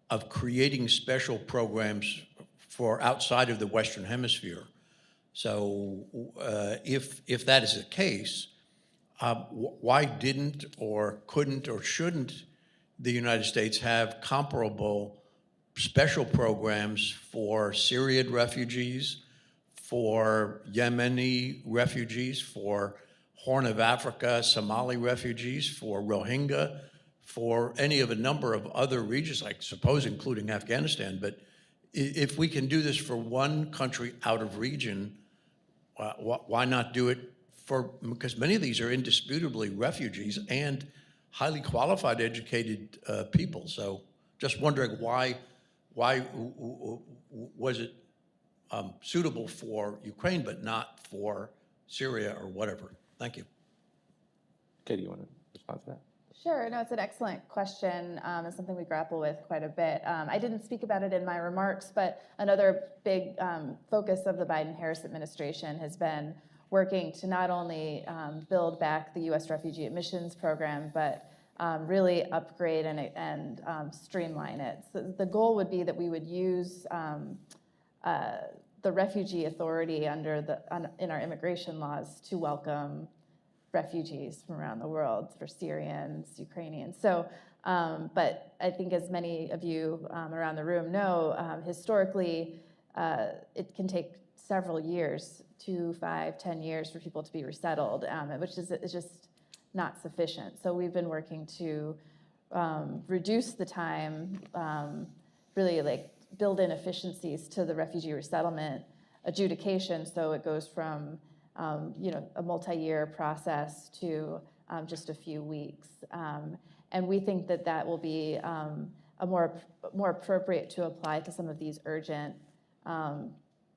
of creating special programs for outside of the Western Hemisphere. So if that is the case, why didn't or couldn't or shouldn't the United States have comparable special programs for Syrian refugees, for Yemeni refugees, for Horn of Africa, Somali refugees, for Rohingya, for any of a number of other regions, I suppose including Afghanistan. But if we can do this for one country out of region, why not do it for, because many of these are indisputably refugees and highly qualified, educated people. So just wondering why was it suitable for Ukraine, but not for Syria or whatever? Thank you. Katie, you want to respond to that? Sure, no, it's an excellent question. It's something we grapple with quite a bit. I didn't speak about it in my remarks, but another big focus of the Biden-Harris administration has been working to not only build back the U.S. refugee admissions program, but really upgrade and streamline it. So the goal would be that we would use the refugee authority in our immigration laws to welcome refugees from around the world, for Syrians, Ukrainians. So, but I think as many of you around the room know, historically, it can take several years, 2, 5, 10 years for people to be resettled, which is just not sufficient. So we've been working to reduce the time, really like build in efficiencies to the refugee resettlement adjudication, so it goes from a multi-year process to just a few weeks. And we think that that will be a more appropriate to apply to some of these urgent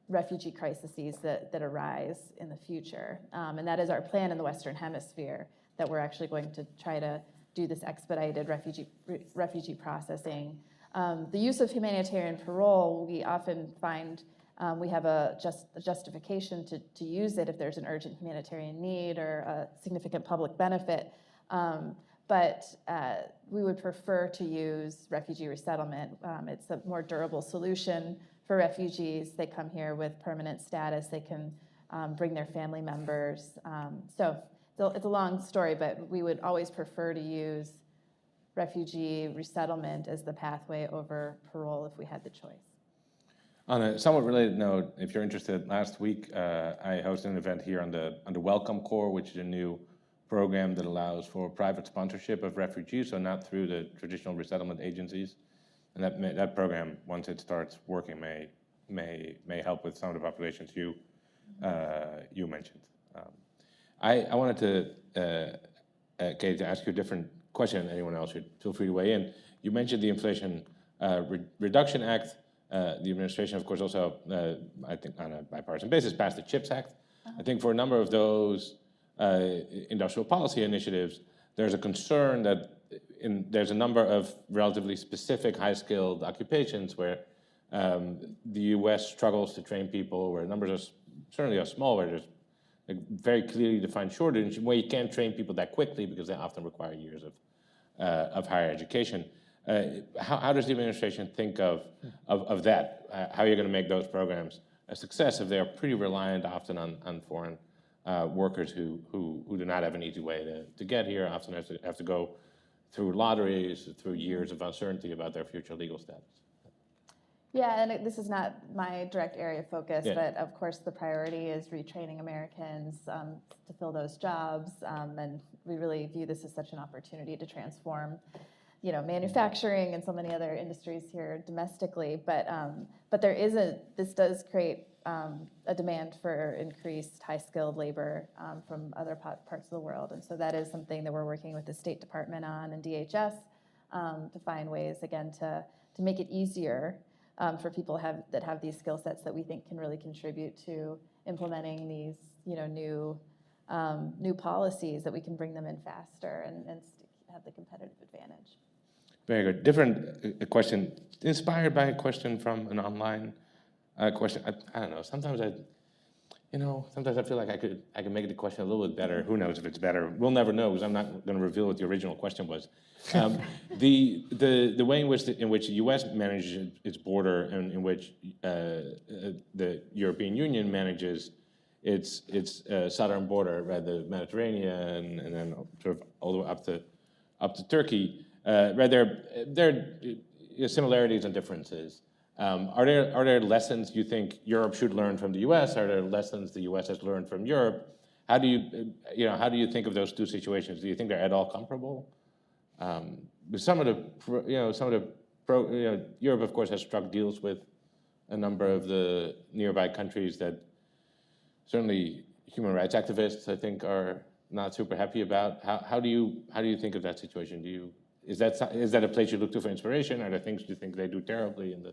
refugee crises that arise in the future. And that is our plan in the Western Hemisphere, that we're actually going to try to do this expedited refugee processing. The use of humanitarian parole, we often find we have a justification to use it if there's an urgent humanitarian need or a significant public benefit. But we would prefer to use refugee resettlement. It's a more durable solution for refugees. They come here with permanent status. They can bring their family members. So it's a long story, but we would always prefer to use refugee resettlement as the pathway over parole if we had the choice. On a somewhat related note, if you're interested, last week I hosted an event here on the Welcome Corps, which is a new program that allows for private sponsorship of refugees, so not through the traditional resettlement agencies. And that program, once it starts working, may help with some of the populations you mentioned. I wanted to, Katie, to ask you a different question. Anyone else should feel free to weigh in. You mentioned the Inflation Reduction Act. The administration, of course, also, I think on a bipartisan basis, passed the CHIPS Act. I think for a number of those industrial policy initiatives, there's a concern that there's a number of relatively specific high-skilled occupations where the U.S. struggles to train people, where numbers certainly are small, where there's a very clearly defined shortage, where you can't train people that quickly because they often require years of higher education. How does the administration think of that? How are you going to make those programs a success if they are pretty reliant often on foreign workers who do not have an easy way to get here, often have to go through lotteries, through years of uncertainty about their future legal status? Yeah, and this is not my direct area of focus, Yeah. but of course the priority is retraining Americans to fill those jobs, and we really view this as such an opportunity to transform manufacturing and so many other industries here domestically, but this does create a demand for increased high-skilled labor from other parts of the world, and so that is something that we're working with the State Department on and DHS to find ways, again, to make it easier for people that have these skill sets that we think can really contribute to implementing these new policies, that we can bring them in faster and have the competitive advantage. Very good. Different question, inspired by a question from an online question. I don't know. Sometimes I feel like I could make the question a little bit better. Who knows if it's better? We'll never know, because I'm not going to reveal what the original question was. The way in which the U.S. manages its border, and in which the European Union manages its southern border, right, the Mediterranean, and then sort of all the way up to Turkey. Right, there are similarities and differences. Are there lessons you think Europe should learn from the U.S.? Are there lessons the U.S. has learned from Europe? How do you think of those two situations? Do you think they're at all comparable? Some of the Europe, of course, has struck deals with a number of the nearby countries that certainly human rights activists, I think, are not super happy about. How do you think of that situation? Is that a place you look to for inspiration? Are there things you think they do terribly in the?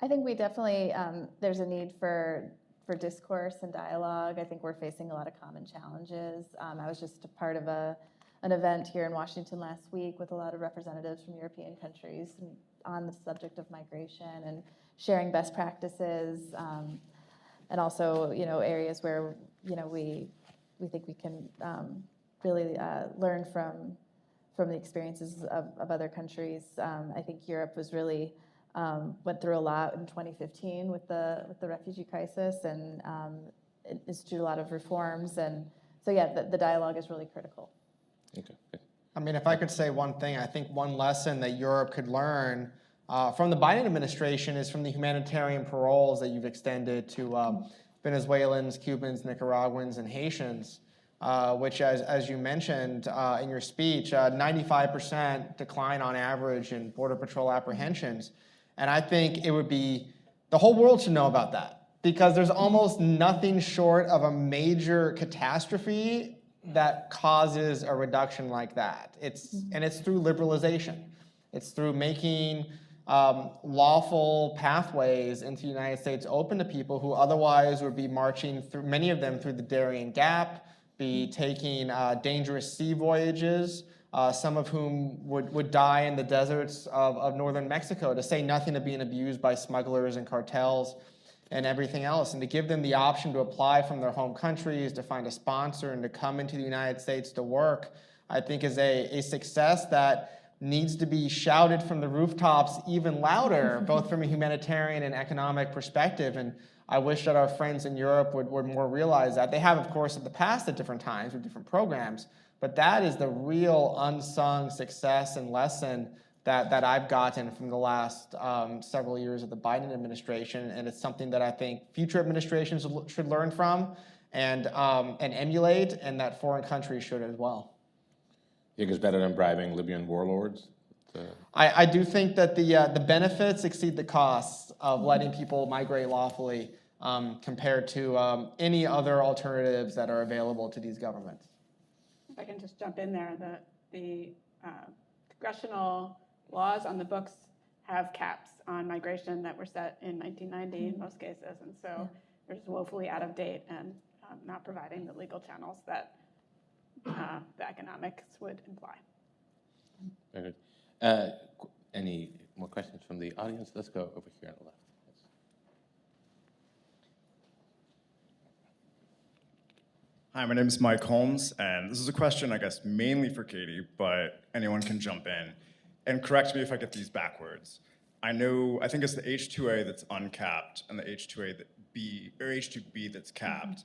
I think we definitely, there's a need for discourse and dialogue. I think we're facing a lot of common challenges. I was just a part of an event here in Washington last week with a lot of representatives from European countries on the subject of migration and sharing best practices, and also, areas where, we think we can really learn from the experiences of other countries. I think Europe was really went through a lot in 2015 with the refugee crisis, and instituted a lot of reforms. And so, yeah, the dialogue is really critical. Okay. I mean, if I could say one thing, I think one lesson that Europe could learn from the Biden administration is from the humanitarian paroles that you've extended to Venezuelans, Cubans, Nicaraguans, and Haitians, which, as you mentioned in your speech, 95% decline on average in Border Patrol apprehensions. And I think it would be, the whole world should know about that, because there's almost nothing short of a major catastrophe that causes a reduction like that. And it's through liberalization. It's through making lawful pathways into the United States open to people who otherwise would be marching through, many of them through the Darien Gap, be taking dangerous sea voyages, some of whom would die in the deserts of northern Mexico, to say nothing of being abused by smugglers and cartels and everything else. And to give them the option to apply from their home countries, to find a sponsor, and to come into the United States to work, I think is a success that needs to be shouted from the rooftops even louder, both from a humanitarian and economic perspective. And I wish that our friends in Europe would more realize that. They have, of course, in the past at different times with different programs, but that is the real unsung success and lesson that I've gotten from the last several years of the Biden administration. And it's something that I think future administrations should learn from and emulate, and that foreign countries should as well. You think it's better than bribing Libyan warlords? I do think that the benefits exceed the costs of letting people migrate lawfully compared to any other alternatives that are available to these governments. If I can just jump in there, the congressional laws on the books have caps on migration that were set in 1990 in most cases, and so they're just woefully out of date and not providing the legal channels that the economics would imply. Very good. Any more questions from the audience? Let's go over here on the left. Yes. Hi, my name is Mike Holmes, and this is a question, I guess, mainly for Katie, but anyone can jump in. And correct me if I get these backwards. I think it's the H-2A that's uncapped and the H-2B that's capped.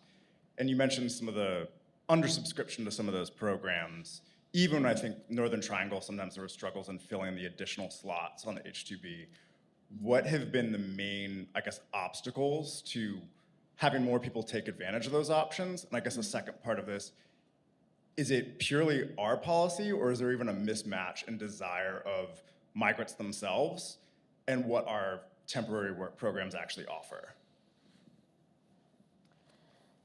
And you mentioned some of the undersubscription to some of those programs. Even I think Northern Triangle, sometimes there were struggles in filling the additional slots on the H-2B. What have been the main, I guess, obstacles to having more people take advantage of those options? And I guess the second part of this, is it purely our policy, or is there even a mismatch in desire of migrants themselves and what our temporary work programs actually offer?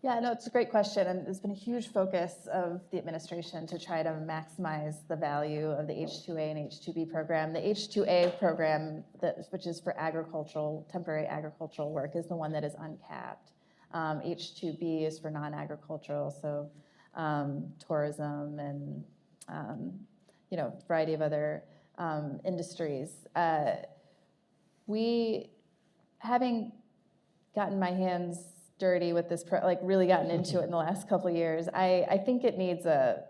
Yeah, no, it's a great question, and it's been a huge focus of the administration to try to maximize the value of the H-2A and H-2B program. The H-2A program, which is for temporary agricultural work, is the one that is uncapped. H-2B is for non-agricultural, so tourism and a variety of other industries. Having gotten my hands dirty with this, really gotten into it in the last couple of years, I think it needs a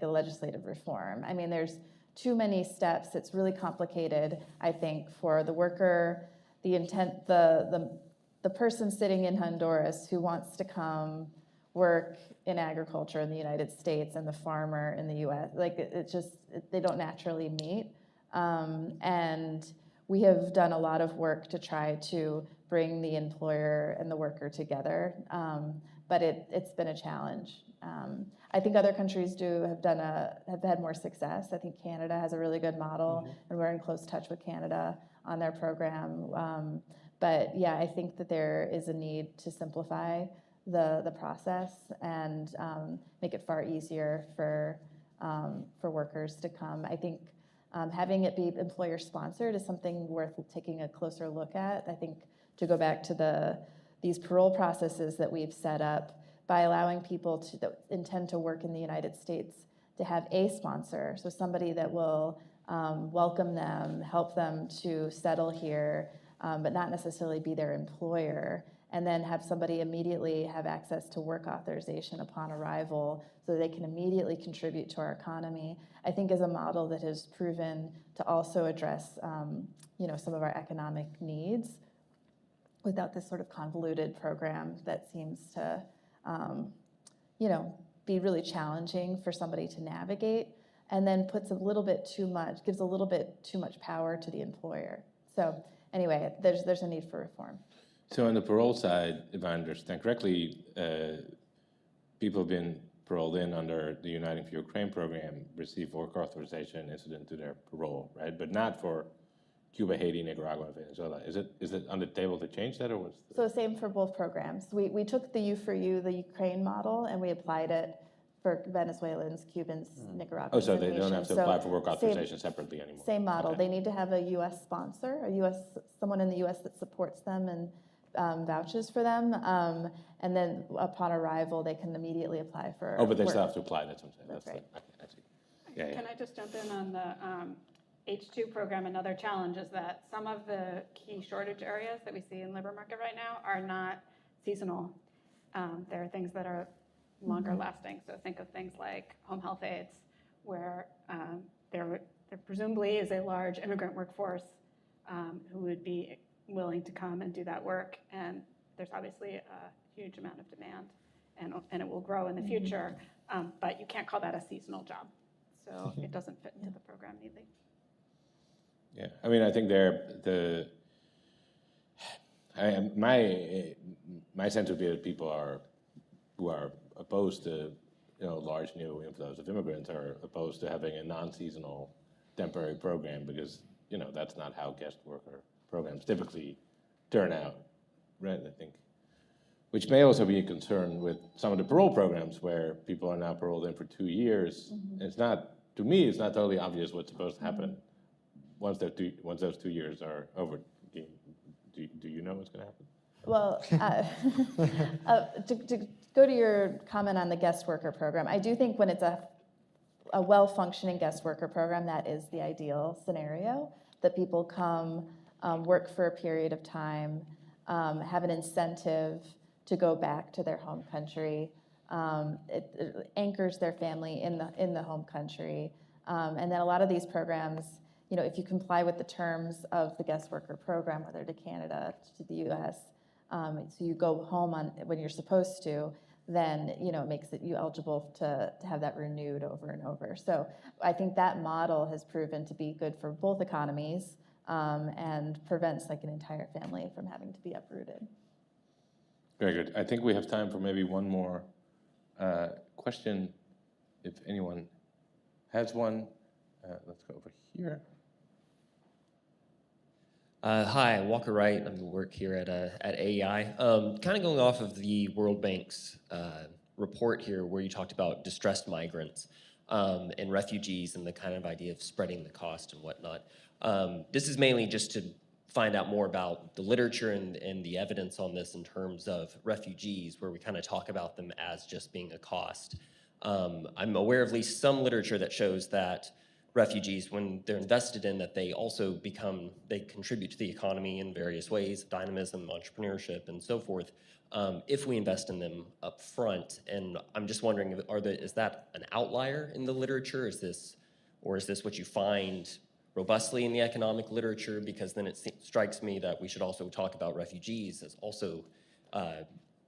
legislative reform. I mean, there's too many steps. It's really complicated, I think, for the worker, the person sitting in Honduras who wants to come work in agriculture in the United States and the farmer in the US. They don't naturally meet. And we have done a lot of work to try to bring the employer and the worker together. but it's been a challenge. I think other countries have had more success. I think Canada has a really good model, and we're in close touch with Canada on their program. But yeah, I think that there is a need to simplify the process and make it far easier for workers to come. I think having it be employer sponsored is something worth taking a closer look at. I think to go back to these parole processes that we've set up, by allowing people that intend to work in the United States to have a sponsor, so somebody that will welcome them, help them to settle here, but not necessarily be their employer, and then have somebody immediately have access to work authorization upon arrival so they can immediately contribute to our economy, I think is a model that has proven to also address some of our economic needs without this sort of convoluted program that seems to be really challenging for somebody to navigate, and then gives a little bit too much power to the employer. So anyway, there's a need for reform. So on the parole side, if I understand correctly, people have been paroled in under the Uniting for Ukraine program receive work authorization incident to their parole, right? But not for Cuba, Haiti, Nicaragua, and Venezuela. Is it on the table to change that, or what's So same for both programs. We took the U4U, the Ukraine model, and we applied it for Venezuelans, Cubans, Nicaraguans. Oh, so and they don't have Haitians. to apply for work authorization separately anymore. Same model. Okay. They need to have a U.S. sponsor, someone in the U.S. that supports them and vouches for them, and then upon arrival, they can immediately apply for. Oh, but they work. still have to apply. That's what I'm saying. That's right. I see. Yeah, Can I just jump in on the H2 program? Another challenge is that some of the key shortage areas that we see in labor market right now are not seasonal. There are things that are longer lasting. So think of things like home health aides, where there presumably is a large immigrant workforce who would be willing to come and do that work. And there's obviously a huge amount of demand, and it will grow in the future. But you can't call that a seasonal job. So it doesn't fit into the program neatly. Yeah, I mean, I think my sense would be that people who are opposed to large new inflows of immigrants are opposed to having a non-seasonal temporary program, because that's not how guest worker programs typically turn out, right? I think, which may also be a concern with some of the parole programs where people are now paroled in for 2 years. It's not, to me, it's not totally obvious what's supposed to happen once those 2 years are over. Do you know what's going to happen? Well, to go to your comment on the guest worker program, I do think when it's a well-functioning guest worker program, that is the ideal scenario, that people come, work for a period of time, have an incentive to go back to their home country. It anchors their family in the home country. And then a lot of these programs, if you comply with the terms of the guest worker program, whether to Canada, to the US, so you go home when you're supposed to, then it makes you eligible to have that renewed over and over. So I think that model has proven to be good for both economies, and prevents like an entire family from having to be uprooted. Very good. I think we have time for maybe one more question, if anyone has one. Let's go over here. Hi, Walker Wright. I work here at AEI. Kind of going off of the World Bank's report here, where you talked about distressed migrants and refugees and the kind of idea of spreading the cost and whatnot. This is mainly just to find out more about the literature and the evidence on this in terms of refugees, where we kind of talk about them as just being a cost. I'm aware of at least some literature that shows that refugees, when they're invested in, that they also they contribute to the economy in various ways, dynamism, entrepreneurship, and so forth, if we invest in them up front. And I'm just wondering, is that an outlier in the literature? Is this what you find robustly in the economic literature? Because then it strikes me that we should also talk about refugees as also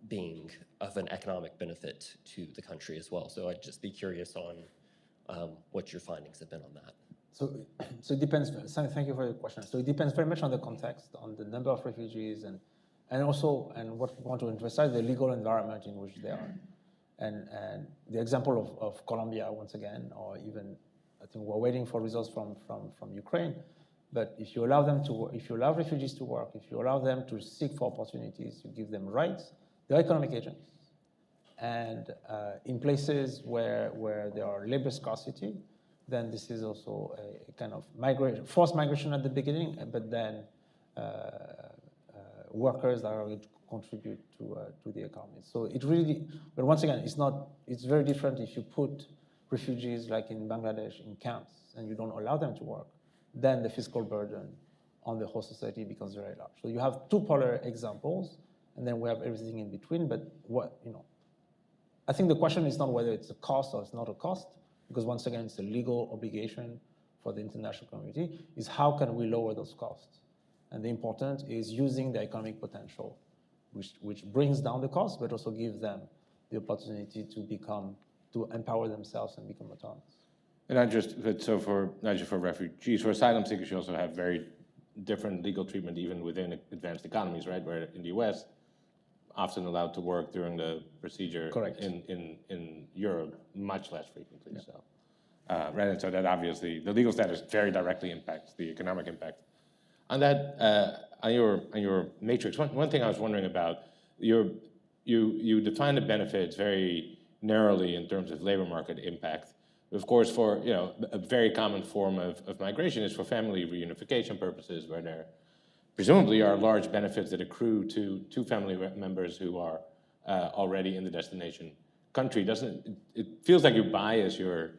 being of an economic benefit to the country as well. So I'd just be curious on what your findings have been on that. So it depends. Thank you for your question. So it depends very much on the context, on the number of refugees, and And also, and what we want to emphasize, the legal environment in which they are. And the example of Colombia, once again, or even, I think we're waiting for results from Ukraine, but if you allow them to, if you allow refugees to work, if you allow them to seek for opportunities, you give them rights, they're economic agents. And in places where there are labor scarcity, then this is also a kind of forced migration at the beginning, but then workers that are going to contribute to the economy. So it really, but once again, it's very different if you put refugees like in Bangladesh in camps and you don't allow them to work, then the fiscal burden on the whole society becomes very large. So you have two polar examples, and then we have everything in between, but I think the question is not whether it's a cost or it's not a cost, because once again, it's a legal obligation for the international community, is how can we lower those costs? And the important is using the economic potential, which brings down the cost, but also gives them the opportunity to empower themselves and become autonomous. And not just for refugees, for asylum seekers, you also have very different legal treatment even within advanced economies, right? Where in the US, often allowed to work during the procedure. Correct. In Europe, much less frequently. Yeah. So, right, and so that obviously the legal status very directly impacts the economic impact. On that, on your matrix, one thing I was wondering about, you define the benefits very narrowly in terms of labor market impact. Of course, for a very common form of migration is for family reunification purposes, where there presumably are large benefits that accrue to family members who are already in the destination country. It feels like you bias your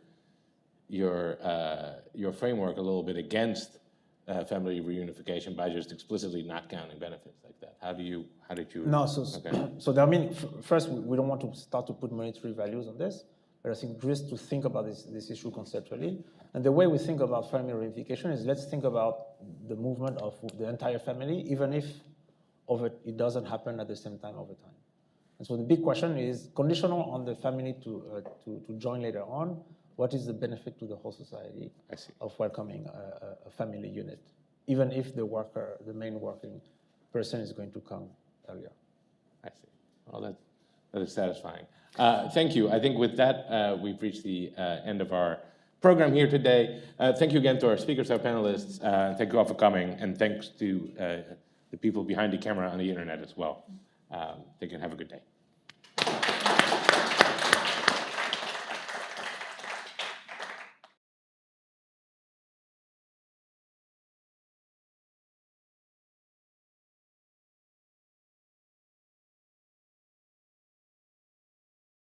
framework a little bit against family reunification by just explicitly not counting benefits like that. How did you? No, okay. So I mean, first, we don't want to start to put monetary values on this, but I think just to think about this issue conceptually. And the way we think about family reunification is, let's think about the movement of the entire family, even if it doesn't happen at the same time over time. And so the big question is, conditional on the family to join later on, what is the benefit to the whole society of welcoming a family unit, even if the main working person is going to come earlier? I see. Well, that is satisfying. Thank you. I think with that, we've reached the end of our program here today. Thank you again to our speakers, our panelists. Thank you all for coming, and thanks to the people behind the camera on the internet as well. Thank you and have a good day.